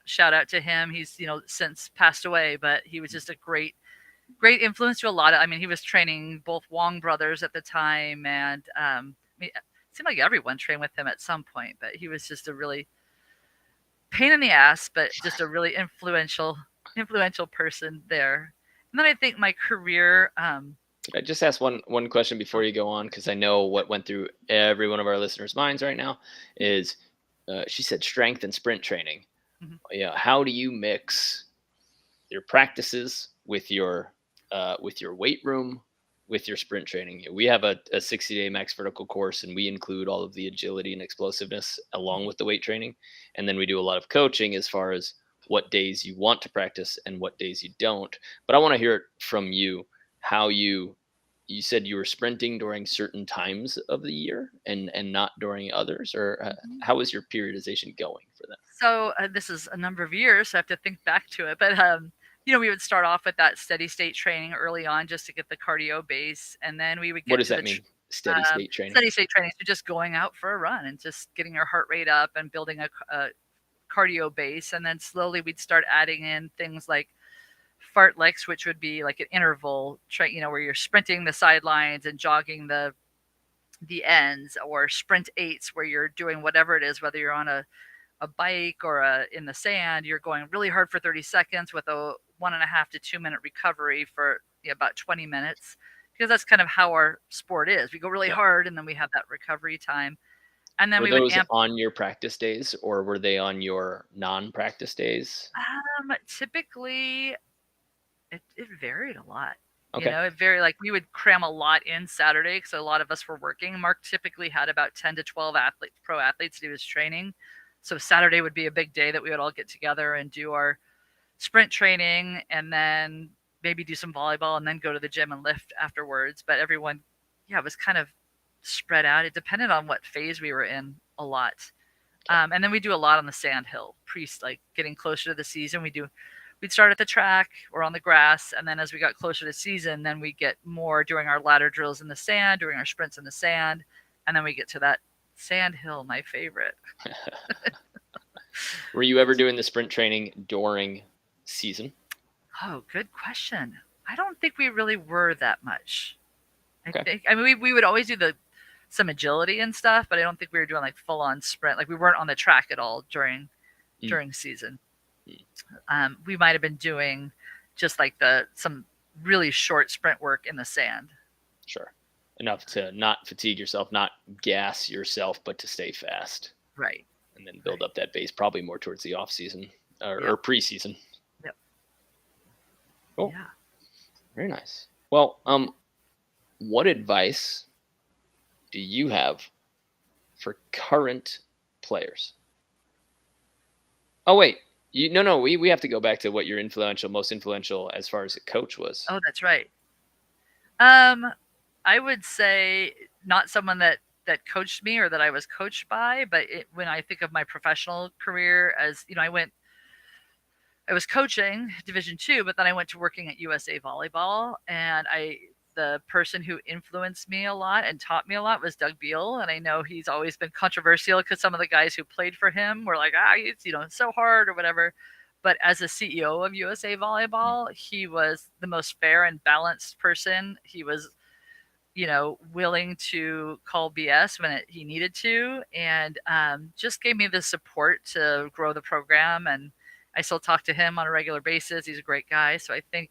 shout out to him. He's, since passed away, but he was just a great influence to a lot of. I mean, he was training both Wong brothers at the time, and it seemed like everyone trained with him at some point. But he was just a really pain in the ass, but just a really influential person there. And then I think my career. Could I just ask one question before Oh, you go on? Because I know what went through every one of our listeners' minds right now is she said strength and sprint training. mhm. Yeah, how do you mix your practices with your weight room, with your sprint training. We have a 60-day max vertical course, and we include all of the agility and explosiveness along Mhm. with the weight training. And then we do a lot of coaching as far as what days you want to practice and what days you don't. But I want to hear it from you, how you said you were sprinting during certain times of the year and not during others, or Mhm. how is your periodization going for that? So this is a number of years, so I have to think back to it. But we would start off with that steady state training early on just to get the cardio base, and then we would What get does to that mean? Steady um, state training. steady state training. So just going out for a run and just getting your heart rate up and building a cardio base, and then slowly we'd start adding in things like fartleks, which would be like an interval train, where you're sprinting the sidelines and jogging the ends, or sprint eights, where you're doing whatever it is, whether you're on a bike or in the sand, you're going really hard for 30 seconds with a 1.5 to 2 minute recovery for about 20 minutes, because that's kind of how our sport is. We go really Yeah. hard and then we have that recovery time. And then Were we would those amp. on your practice days or were they on your non-practice days? Typically, it varied a lot. Okay. It varied. Like, we would cram a lot in Saturday because a lot of us were working. Mark typically had about 10 to 12 pro athletes to do his training. So Saturday would be a big day that we would all get together and do our sprint training, and then maybe do some volleyball and then go to the gym and lift afterwards. But everyone, yeah, was kind of spread out. It depended on what phase we were in a lot. Okay. And then we do a lot on the sand hill, like getting closer to the season. We'd start at the track or on the grass, and then as we got closer to season, then we get more doing our ladder drills in the sand, doing our sprints in the sand, and then we get to that sand hill, my favorite. Were you ever doing the sprint training during season? Oh, good question. I don't think we really were that much. Okay. I mean, we would always do some agility and stuff, but I don't think we were doing like full on sprint. Like, we weren't on the track at all during Mm, during season. mm, We might have been doing just like some really short sprint work in the sand. sure. Enough to not fatigue yourself, not gas yourself, but to stay fast Right. and then build Right. up that base probably more towards the off season or Yep. preseason. Yep. Cool. Yeah. Very nice. Well, what advice do you have for current players? Oh wait, no, we have to go back to what your most influential as far as a coach was. Oh, that's right. Um, I would say not someone that coached me or that I was coached by, but when I think of my professional career, as I was coaching Division II, but then I went to working at USA Volleyball, and the person who influenced me a lot and taught me a lot was Doug Beal, and I know he's always been controversial because some of the guys who played for him were like, it's so hard or whatever. But as a CEO of USA Mm, Volleyball, he was the most fair and balanced person. He was willing to call BS when he needed to, and just gave me the support to grow the program. And I still talk to him on a regular basis. He's a great guy. So I think,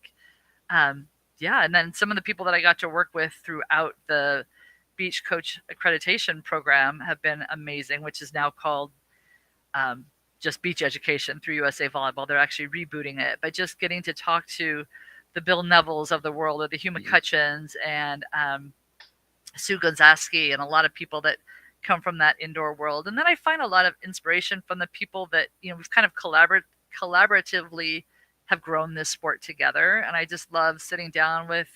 yeah. And then some of the people that I got to work with throughout the beach coach accreditation program have been amazing, which is now called um, just beach education through USA Volleyball. They're actually rebooting it, but just getting to talk to the Bill Nevilles of the world, or the Hugh mhm, McCutcheons, and Sue Gonzaski, and a lot of people that come from that indoor world. And then I find a lot of inspiration from the people that we've kind of collaboratively have grown this sport together. And I just love sitting down with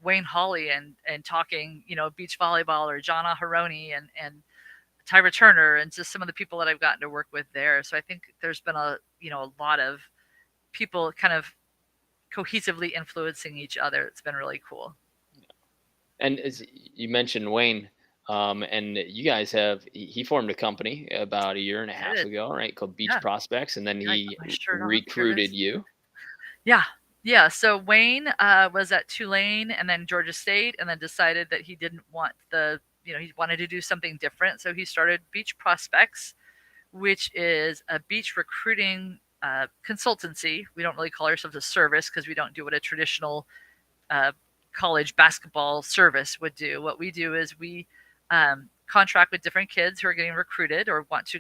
Wayne Hawley and talking, beach volleyball, or John Aharoni and Tyra Turner, and just some of the people that I've gotten to work with there. So I think there's been a lot of people kind of cohesively influencing each other. It's been really cool. And as you mentioned Wayne, and you guys he formed a company about a year and a I half did. ago, right? Called Beach Yeah. Prospects, and then Yeah, I got he my shirt off. Here it recruited is. you. Yeah. Yeah. So Wayne was at Tulane and then Georgia State, and then decided that he didn't want he wanted to do something different. So he started Beach Prospects, which is a beach recruiting consultancy. We don't really call ourselves a service because we don't do what a traditional uh, college basketball service would do. What we do is we contract with different kids who are getting recruited or want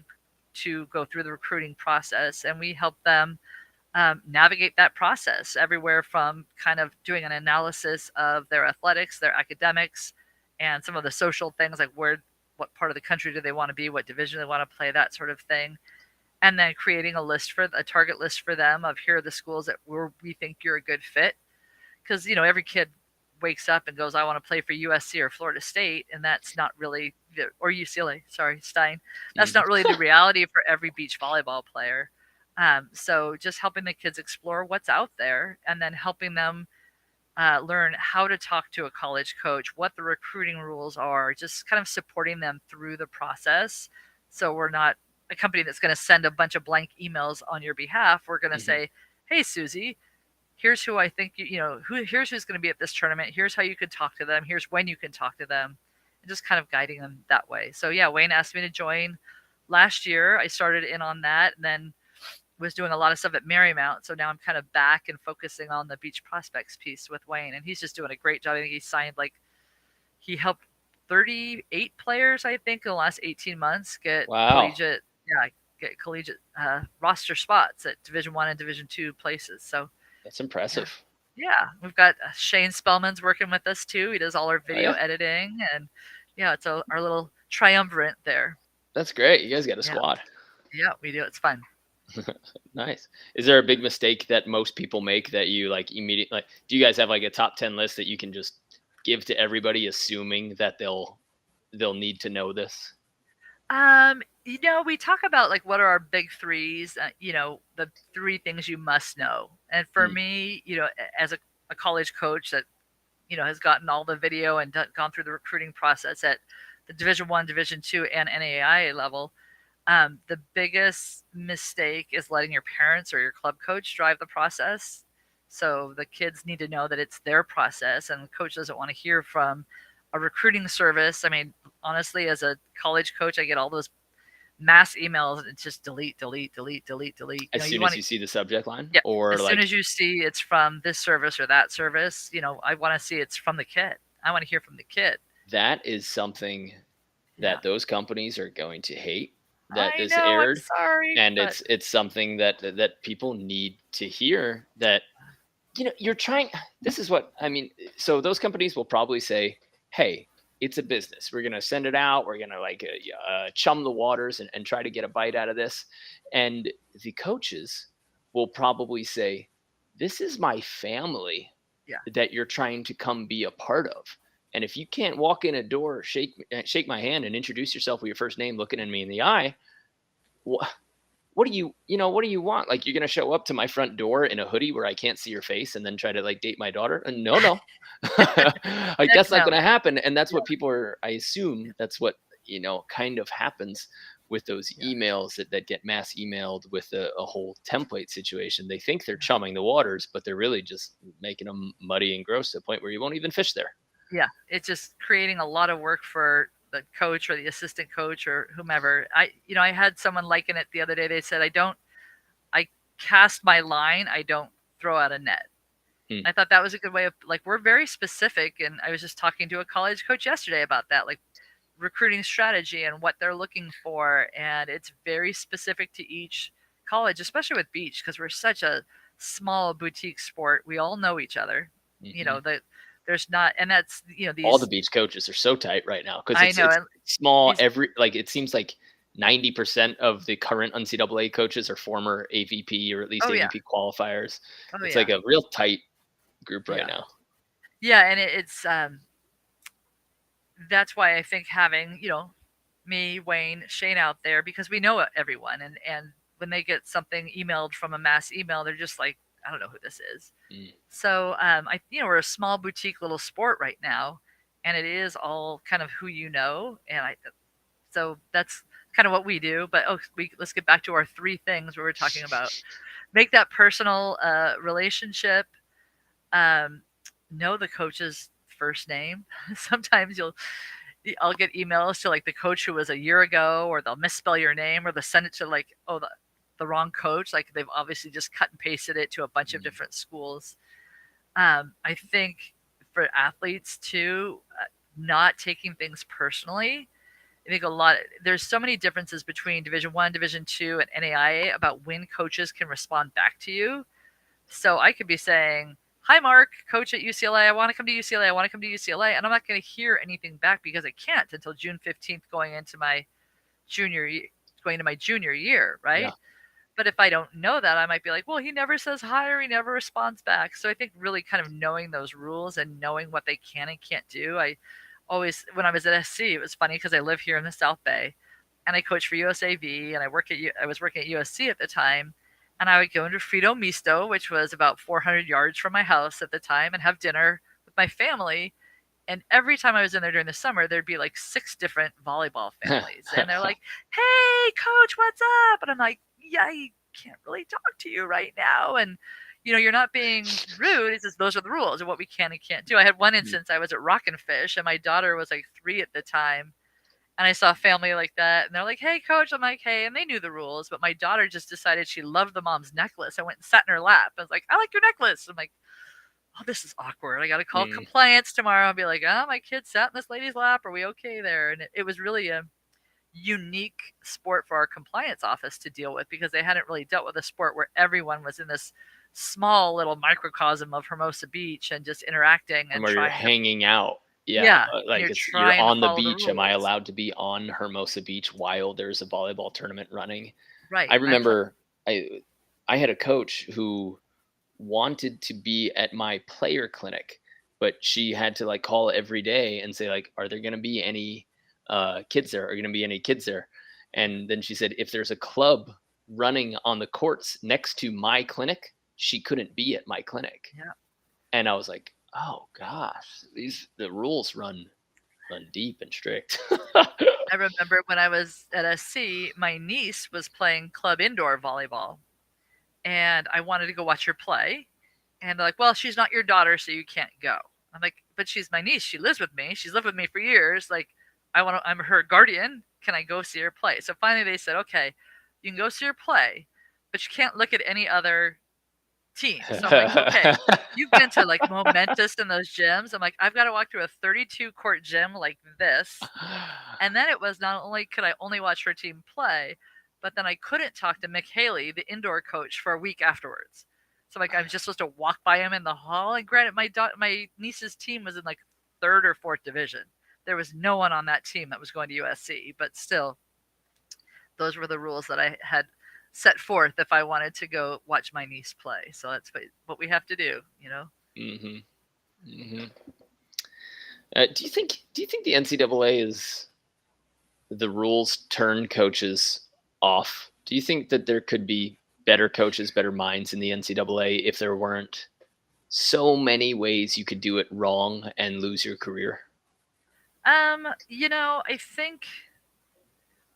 to go through the recruiting process, and we help them navigate that process everywhere from kind of doing an analysis of their athletics, their academics, and some of the social things like what part of the country do they want to be, what division they want to play, that sort of thing. And then creating a target list for them of here are the schools that we think you're a good fit. Because, every kid wakes up and goes, I want to play for USC or Florida State. And that's not really, or UCLA, sorry, Stein. That's not really the reality for every beach volleyball player. So just helping the kids explore what's out there and then helping them learn how to talk to a college coach, what the recruiting rules are, just kind of supporting them through the process. So we're not a company that's going to send a bunch of blank emails on your behalf. We're going to say, hey, Susie, here's who I think here's who's going to be at this tournament. Here's how you could talk to them. Here's when you can talk to them, and just kind of guiding them that way. So yeah, Wayne asked me to join last year. I started in on that, and then was doing a lot of stuff at Marymount. So now I'm kind of back and focusing on the beach prospects piece with Wayne, and he's just doing a great job. I think he helped 38 players, I think, in the last 18 months get Wow. collegiate roster spots at Division One and Division Two places. So That's impressive. yeah, we've got Shane Spellman's working with us too. He does all our Oh, video yeah? editing, and yeah, it's our little triumvirate there. That's great. You guys got a Yeah, squad. yeah, we do. It's fun. Nice. Is there a big mistake that most people make that you like immediately like do you guys have like a top 10 list that you can just give to everybody assuming that they'll need to know this? We talk about like what are our big threes, the three things you must know. And for Mm, me, as a college coach that, has gotten all the video and gone through the recruiting process at the Division One, Division Two, and NAIA level, the biggest mistake is letting your parents or your club coach drive the process. So the kids need to know that it's their process, and the coach doesn't want to hear from a recruiting service. I mean, honestly, as a college coach, I get all those mass emails and it's just delete, delete, delete, delete, delete. as You soon want as to, you see the subject line yeah, or as soon like as you see it's from this service or that service, I want to see it's from the kid. I want to hear from the kid. that is something Yeah. that those companies are going to hate that I is know, I'm aired sorry, and but it's something that people need to hear that you're trying this is what I mean so those companies will probably say hey it's a business we're going to send it out we're going to like chum the waters and try to get a bite out of this and the coaches will probably say this is my family yeah. that you're trying to come be a part of and if you can't walk in a door shake my hand and introduce yourself with your first name looking at me in the eye what what do you want? Like, you're gonna show up to my front door in a hoodie where I can't see your face and then try to like date my daughter? No, no. Like Heck that's not no. gonna happen. And that's Yeah, what people are, I assume that's what, kind of happens with those yeah, emails that get mass emailed with a whole template situation. They think they're yeah. chumming the waters, but they're really just making them muddy and gross to the point where you won't even fish there. Yeah, it's just creating a lot of work for the coach or the assistant coach or whomever. I had someone liken it the other day. They said, I cast my line. I don't throw out a net. Hmm. I thought that was a good way of like, we're very specific. And I was just talking to a college coach yesterday about that, like recruiting strategy and what they're looking for. And it's very specific to each college, especially with beach, because we're such a small boutique sport. We all know each other, Hmm. that there's not, and that's, All the these, beach coaches are so tight right now because I it's know, it's and small. these, Every like it seems like 90% of the current NCAA coaches are former AVP or at least oh yeah, AVP qualifiers. oh It's yeah, like a real tight group right yeah, now. yeah, and it's that's why I think having me, Wayne, Shane out there because we know everyone, and when they get something emailed from a mass email, they're just like, I don't know who this is. Mm. So we're a small boutique little sport right now, and it is all kind of who you know, and so that's kind of what we do. But let's get back to our three things we were talking about. Make that personal relationship. Um, know the coach's first name. Sometimes I'll get emails to like the coach who was a year ago, or they'll misspell your name, or they'll send it to like, oh, the wrong coach. Like they've obviously just cut and pasted it to a bunch of Mm. different schools. I think for athletes too, not taking things personally I think there's so many differences between Division One, Division Two, and NAIA about when coaches can respond back to you. So I could be saying, "Hi, Mark, coach at UCLA. I want to come to UCLA. I want to come to UCLA," and I'm not going to hear anything back because I can't until June 15th, junior, going into my junior year, Yeah. right? But if I don't know that, I might be like, well, he never says hi or he never responds back. So I think really kind of knowing those rules and knowing what they can and can't do. I always, when I was at SC, it was funny because I live here in the South Bay and I coach for USAV and I was working at USC at the time. And I would go into Frito Misto, which was about 400 yards from my house at the time, and have dinner with my family. And every time I was in there during the summer, there'd be like 6 different volleyball families. And they're like, "Hey, coach, what's up?" And I'm like, "Yeah, I can't really talk to you right now." And, you're not being rude. It's just those are the rules of what we can and can't do. I had one instance, I was at Rock and Fish, and my daughter was like 3 at the time. And I saw a family like that. And they're like, "Hey, coach." I'm like, "Hey." And they knew the rules. But my daughter just decided she loved the mom's necklace. I went and sat in her lap. I was like, "I like your necklace." I'm like, oh, this is awkward. I got to call Mm. compliance tomorrow and be like, oh, my kid sat in this lady's lap. Are we okay there? And it was really a unique sport for our compliance office to deal with because they hadn't really dealt with a sport where everyone was in this small little microcosm of Hermosa Beach and just interacting And and where you're trying to, hanging out. Yeah, yeah, and like, you're you're trying to on the follow the beach. Am I rules. allowed to be on Hermosa Beach while there's a volleyball tournament running? I Right. remember I had a coach who wanted to be at my player clinic, but she had to, like, call every day and say, like, "Are there gonna be any, kids there? Are gonna be any kids there?" And then she said, "If there's a club running on the courts next to my clinic, she couldn't be at my clinic." Yeah. And I was like, "Oh gosh, the rules run deep and strict." I remember when I was at SC, my niece was playing club indoor volleyball and I wanted to go watch her play. And they're like, well, she's not your daughter, so you can't go. I'm like, but she's my niece. She lives with me. She's lived with me for years. Like, I'm her guardian. Can I go see her play? So finally they said, okay, you can go see her play, but you can't look at any other team. So I'm like, okay, you've been to like Momentous in those gyms. I'm like, I've got to walk through a 32 court gym like this. And then it was not only could I only watch her team play, but then I couldn't talk to Mick Haley, the indoor coach, for a week afterwards. So like I'm just supposed to walk by him in the hall. And granted, my niece's team was in like third or fourth division. There was no one on that team that was going to USC, but still, those were the rules that I had set forth if I wanted to go watch my niece play. So that's what we have to do. Mhm. Mhm. Do you think the NCAA is the rules turn coaches off? Do you think that there could be better coaches, better minds in the NCAA if there weren't so many ways you could do it wrong and lose your career?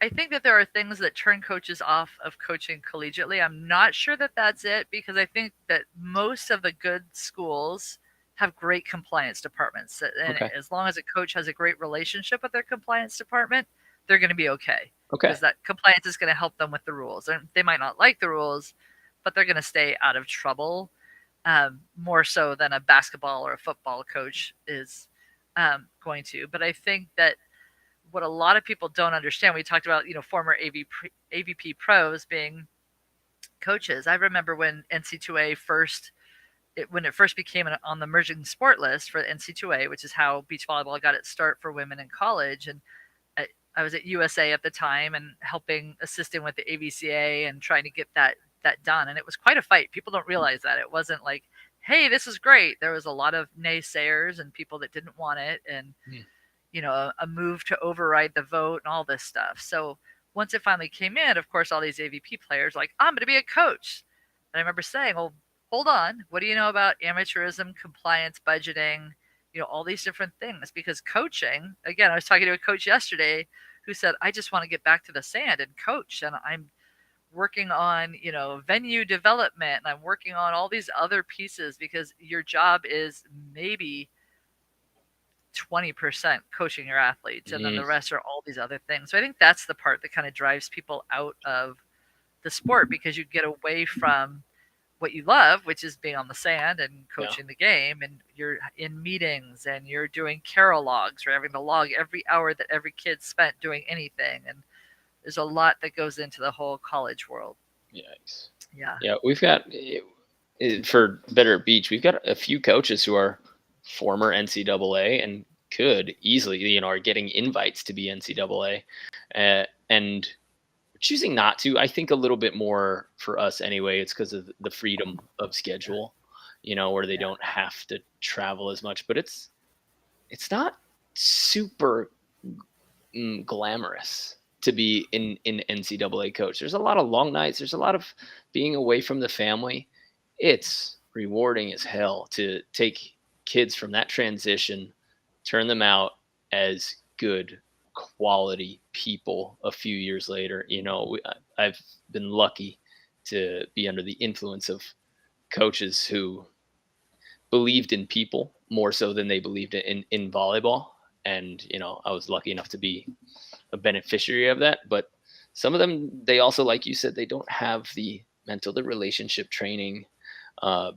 I think that there are things that turn coaches off of coaching collegiately. I'm not sure that that's it because I think that most of the good schools have great compliance departments. And Okay. as long as a coach has a great relationship with their compliance department, they're going to be okay Okay. because that compliance is going to help them with the rules. And they might not like the rules, but they're going to stay out of trouble more so than a basketball or a football coach is going to. But I think that what a lot of people don't understand, we talked about, former AVP pros being coaches. I remember when NC2A when it first became on the emerging sport list for NC2A, which is how beach volleyball got its start for women in college. And I was at USA at the time and assisting with the AVCA and trying to get that done. And it was quite a fight. People don't realize that. It wasn't like, hey, this is great. There was a lot of naysayers and people that didn't want it. And Mm. a move to override the vote and all this stuff. So once it finally came in, of course, all these AVP players were like, I'm going to be a coach. And I remember saying, well, hold on. What do you know about amateurism, compliance, budgeting, all these different things? Because coaching, again, I was talking to a coach yesterday who said, I just want to get back to the sand and coach. And I'm working on, venue development and I'm working on all these other pieces because your job is maybe 20% coaching your athletes and then Mm. the rest are all these other things. So I think that's the part that kind of drives people out of the sport because you get away from what you love, which is being on the sand and Yeah. coaching the game, and you're in meetings and you're doing carol logs or having to log every hour that every kid spent doing anything. And there's a lot that goes into the whole college world. Yikes. Yeah. Yeah, we've got for Better at Beach, we've got a few coaches who are former NCAA and could easily, are getting invites to be NCAA, and choosing not to. I think a little bit more for us anyway. It's because of the freedom of Yeah. schedule, where they Yeah. don't have to travel as much. But it's not super glamorous to be in NCAA coach. There's a lot of long nights. There's a lot of being away from the family. It's rewarding as hell to take kids from that transition, turn them out as good quality people a few years later. I've been lucky to be under the influence of coaches who believed in people more so than they believed in volleyball. And I was lucky enough to be a beneficiary of that. But some of them, they also, like you said, they don't have the relationship training,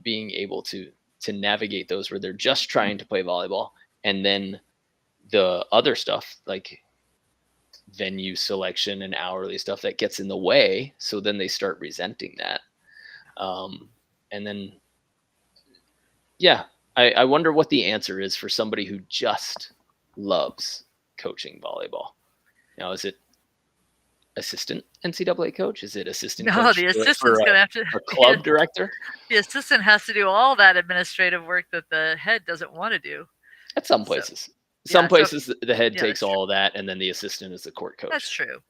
being able to navigate those where they're just trying to play volleyball, and then the other stuff like venue selection and hourly stuff that gets in the way. So then they start resenting that, and then yeah, I wonder what the answer is for somebody who just loves coaching volleyball. Is it assistant NCAA coach? Is it assistant No, coach the for assistant's gonna have to. a club director? The assistant has to do all that administrative work that the head doesn't want to do. At some So places. Some yeah, so places, the head yeah, takes that's true. all of that, and then the assistant is the court That's coach. true.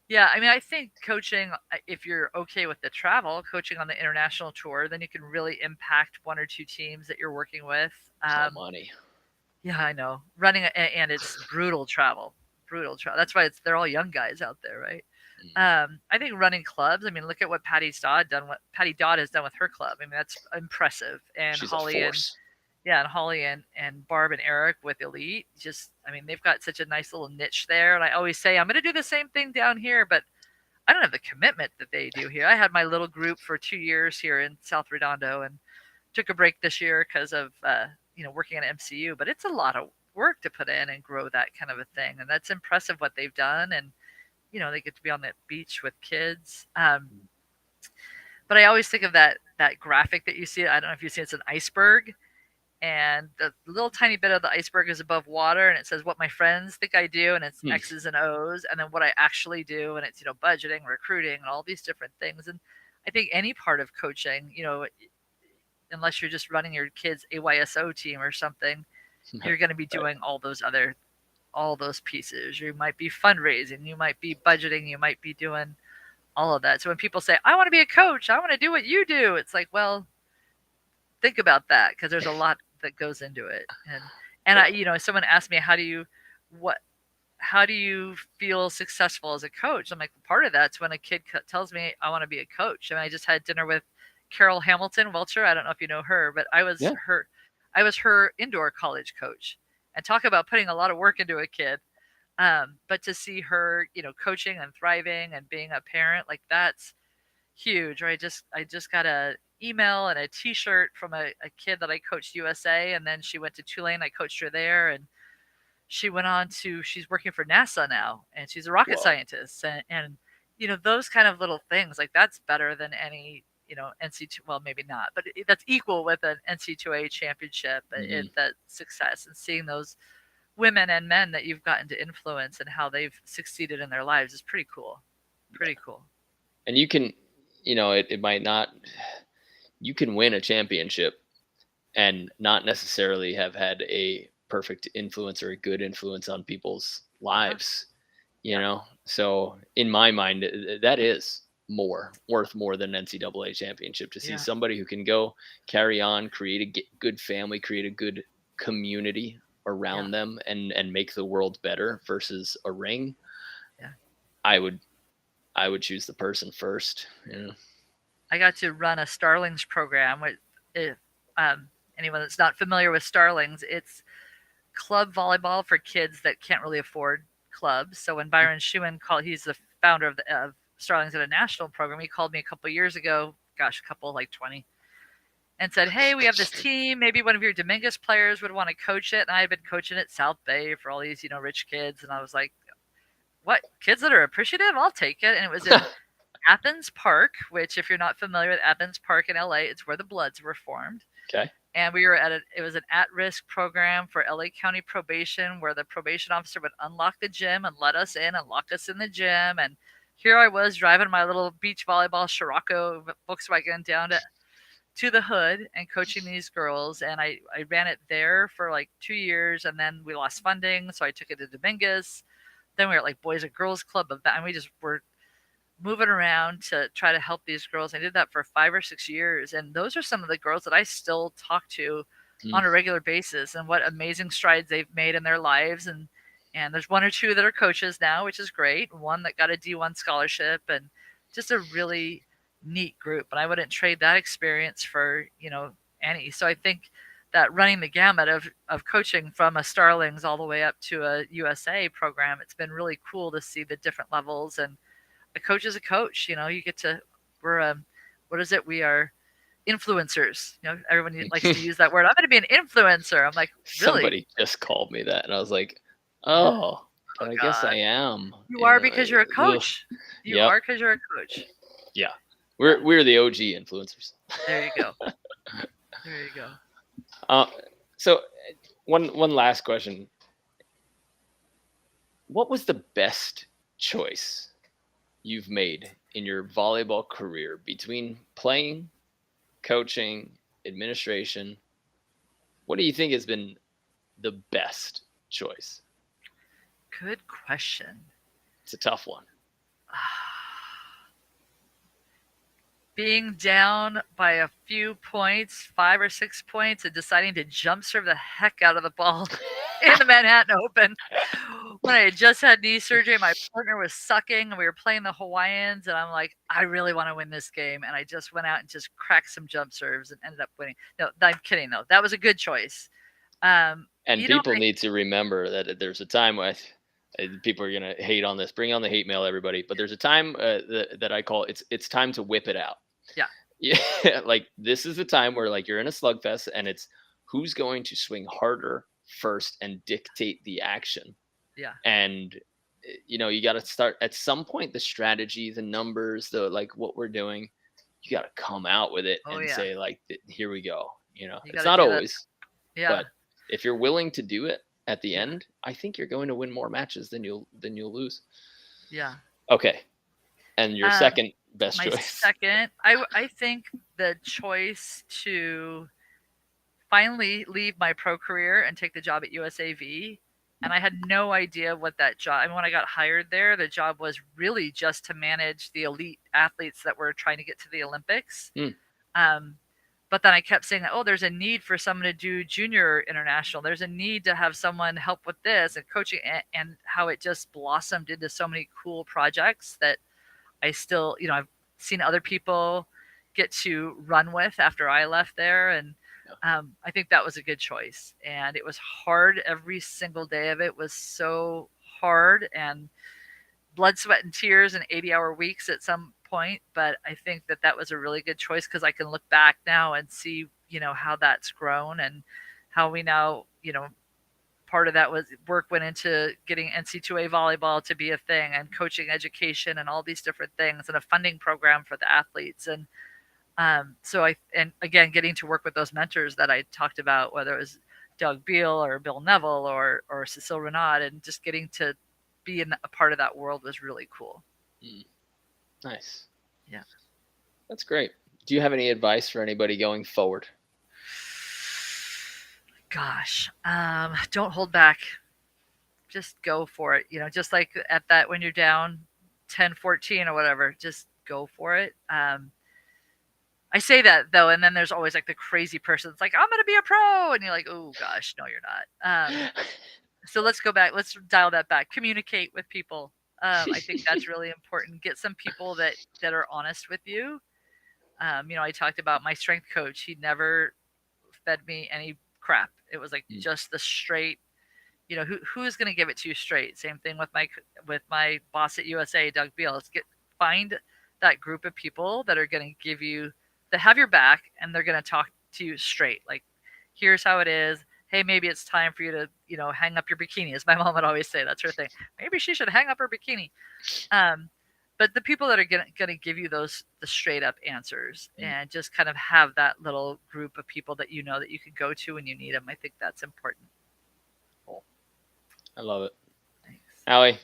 Yeah, I mean, I think coaching, if you're okay with the travel, coaching on the international tour, then you can really impact one or two teams that you're working with. It's all money. Yeah, I know. Running and it's brutal travel, brutal travel. That's why they're all young guys out there, right? Mm. I think running clubs. I mean, look at what Patty Dodd done. What Patty Dodd has done with her club. I mean, that's impressive. And She's a Holly and force. yeah, and Holly and Barb and Eric with Elite. Just, I mean, they've got such a nice little niche there. And I always say I'm going to do the same thing down here, but I don't have the commitment that they do here. I had my little group for 2 years here in South Redondo and took a break this year because of working at MCU. But it's a lot of work to put in and grow that kind of a thing, and that's impressive what they've done. And they get to be on that beach with kids. But I always think of that graphic that you see. I don't know if you see it's an iceberg, and the little tiny bit of the iceberg is above water, and it says what my friends think I do, and it's Hmm. X's and O's, and then what I actually do, and it's budgeting, recruiting, and all these different things. And I think any part of coaching, unless you're just running your kids AYSO team or something, you're going to be Right. doing all those pieces. You might be fundraising, you might be budgeting, you might be doing all of that. So when people say, I want to be a coach, I want to do what you do, it's like, well, think about that, because there's a lot that goes into it. And I, someone asked me, what how do you feel successful as a coach? I'm like, part of that's when a kid tells me I want to be a coach. I mean, I just had dinner with Carol Hamilton Welcher. I don't know if you know her, but Yeah. I was her indoor college coach, and talk about putting a lot of work into a kid. But to see her, coaching and thriving and being a parent, like that's huge. Or I just got a email and a T-shirt from a kid that I coached USA, and then she went to Tulane. I coached her there, and she went on to she's working for NASA now, and she's a rocket Whoa. scientist. And those kind of little things, like that's better than any NC2, well, maybe not, but that's equal with an NC2A championship. Hmm. That success, and seeing those women and men that you've gotten to influence and how they've succeeded in their lives is pretty cool. Pretty cool. And you can, it might not, you can win a championship and not necessarily have had a perfect influence or a good influence on people's Yeah. lives, Yeah. So in my mind, that is worth more than an NCAA championship, to see Yeah. somebody who can go carry on, create a good family, create a good community Yeah. around them, and make the world better versus a ring. Yeah. I would I would choose the person first. I got to run a Starlings program with if anyone that's not familiar with Starlings, it's club volleyball for kids that can't really afford clubs. So when Byron Schumann called, he's the founder of Starlings at a national program. He called me a couple of years ago, gosh, a couple like 20. and said, "Hey, we have this team. Maybe one of your Dominguez players would want to coach it." And I had been coaching at South Bay for all these, rich kids, and I was like, "What kids that are appreciative? I'll take it." And it was in Athens Park, which, if you're not familiar with Athens Park in LA, it's where the Bloods were formed. Okay. And we were it was an at-risk program for LA County probation, where the probation officer would unlock the gym and let us in and lock us in the gym. And here I was driving my little beach volleyball Scirocco Volkswagen down to the hood and coaching these girls. And I ran it there for like 2 years, and then we lost funding, so I took it to Dominguez. Then we were at like Boys and Girls Club event, and we just were moving around to try to help these girls. I did that for 5 or 6 years, and those are some of the girls that I still talk to on a regular basis, and what amazing strides they've made in their lives. And there's one or two that are coaches now, which is great. One that got a D1 scholarship, and just a really neat group. And I wouldn't trade that experience for any. So I think that running the gamut of coaching from a Starlings all the way up to a USA program, it's been really cool to see the different levels. And a coach is a coach. You get to, what is it? We are influencers. Everyone likes to use that word. I'm going to be an influencer. I'm like, really? Somebody just called me that, and I was like, oh, but I guess I am. You are, because you're a coach. You are, because you're a coach. Yeah. We're the OG influencers. There you go. There you go. So one last question. What was the best choice you've made in your volleyball career between playing, coaching, administration? What do you think has been the best choice? Good question. It's a tough one. Being down by a few points, 5 or 6 points, and deciding to jump serve the heck out of the ball in the Manhattan Open when I had just had knee surgery. My partner was sucking, and we were playing the Hawaiians, and I'm like, I really want to win this game. And I just went out and just cracked some jump serves and ended up winning. No, I'm kidding, though. That was a good choice. And people need to remember that there's a time when people are going to hate on this. Bring on the hate mail, everybody. But there's a time that I call it's time to whip it out. Yeah. Like, this is the time where, like, you're in a slugfest, and it's who's going to swing harder first and dictate the action. Yeah. And you got to start at some point. The strategy, the numbers, like what we're doing, you got to come out with it say, like, here we go. It's not always. Yeah. But if you're willing to do it at the end, I think you're going to win more matches than you'll lose. Yeah. Okay. And your second best choice? My second, I think the choice to finally leave my pro career and take the job at USAV. And I had no idea what that job, I mean, when I got hired there, the job was really just to manage the elite athletes that were trying to get to the Olympics. But then I kept saying, oh, there's a need for someone to do junior international. There's a need to have someone help with this and coaching, and how it just blossomed into so many cool projects that I still, I've seen other people get to run with after I left there. And I think that was a good choice. And it was hard. Every single day of it was so hard, and blood, sweat, and tears, and 80-hour weeks at some point. But I think that was a really good choice, because I can look back now and see, how that's grown, and how we now, part of that was work went into getting NC2A volleyball to be a thing, and coaching education, and all these different things, and a funding program for the athletes. And and again, getting to work with those mentors that I talked about, whether it was Doug Beal or Bill Neville or Cecile Renaud, and just getting to be in a part of that world was really cool. Nice. Yeah. That's great. Do you have any advice for anybody going forward? Gosh, don't hold back. Just go for it. Just like at that, when you're down 10-14 or whatever, just go for it. I say that, though, and then there's always like the crazy person that's like, I'm going to be a pro. And you're like, oh, gosh, no, you're not. So let's go back. Let's dial that back. Communicate with people. I think that's really important. Get some people that are honest with you. I talked about my strength coach. He never fed me any crap. It was like just the straight, who's going to give it to you straight? Same thing with my boss at USA, Doug Beal. Find that group of people that are going to give you, that have your back, and they're going to talk to you straight. Like, here's how it is. Hey, maybe it's time for you to, hang up your bikini. As my mom would always say, that's her thing. Maybe she should hang up her bikini. Um, but the people that are gonna give you the straight up answers, Mm. and just kind of have that little group of people that that you can go to when you need them. I think that's important. Cool. I love it. Thanks. Allie,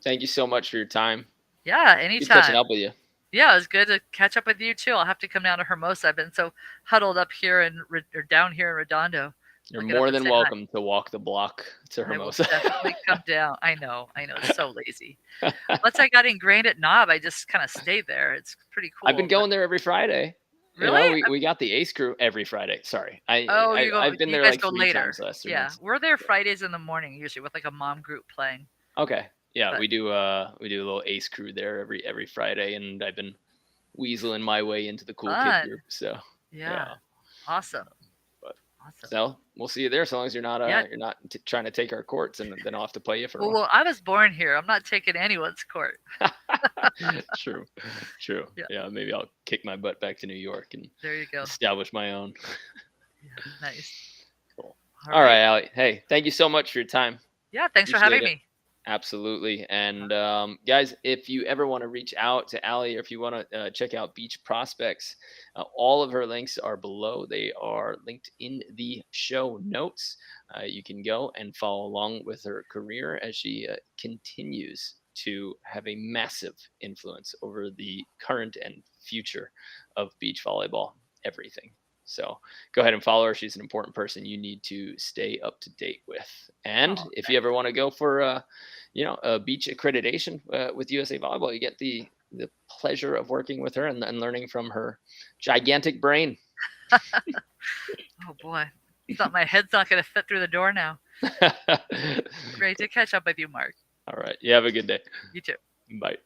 thank you so much for your time. Yeah, Good catching anytime. up with you. Yeah, it was good to catch up with you too. I'll have to come down to Hermosa. I've been so huddled up here or down here in Redondo. You're I'll get up more and than say hi. welcome to walk the block to I will Hermosa. definitely come down. I know. It's so lazy. Once I got ingrained at Knob, I just kind of stayed there. It's pretty I've been cool. But going there every Friday. really, We got the Ace crew every Friday. Sorry, oh, I've been you there guys like go 3 times later. the last 3 Yeah, months. we're there Fridays in the morning usually with like a mom group playing. Okay, yeah, But we do a little Ace crew there every Friday, and I've been weaseling my way into the cool kid fun. group. So Yeah. yeah, Awesome. but Awesome. so we'll see you there. As long as Yeah. you're not trying to take our courts, and then I'll have to play you for a while. Well, I was born here. I'm not taking anyone's court. True, true. Yeah. Yeah, maybe I'll kick my butt back to New York and There you go. establish my own. Yeah, nice. Cool. All All right. right, Allie. Hey, thank you so much for your time. Yeah, thanks for Appreciate having it. me. Absolutely. And guys, if you ever want to reach out to Allie, or if you want to check out Beach Prospects, all of her links are below. They are linked in the show notes. You can go and follow along with her career as she continues to have a massive influence over the current and future of beach volleyball, everything. So go ahead and follow her. She's an important person you need to stay up to date with. And Oh, if you thanks. ever want to go for a beach accreditation with USA Volleyball, you get the pleasure of working with her and learning from her gigantic brain. Oh boy. Thought my head's not going to fit through the door now. Great to catch up with you, Mark. All right. You have a good day. You too. Bye.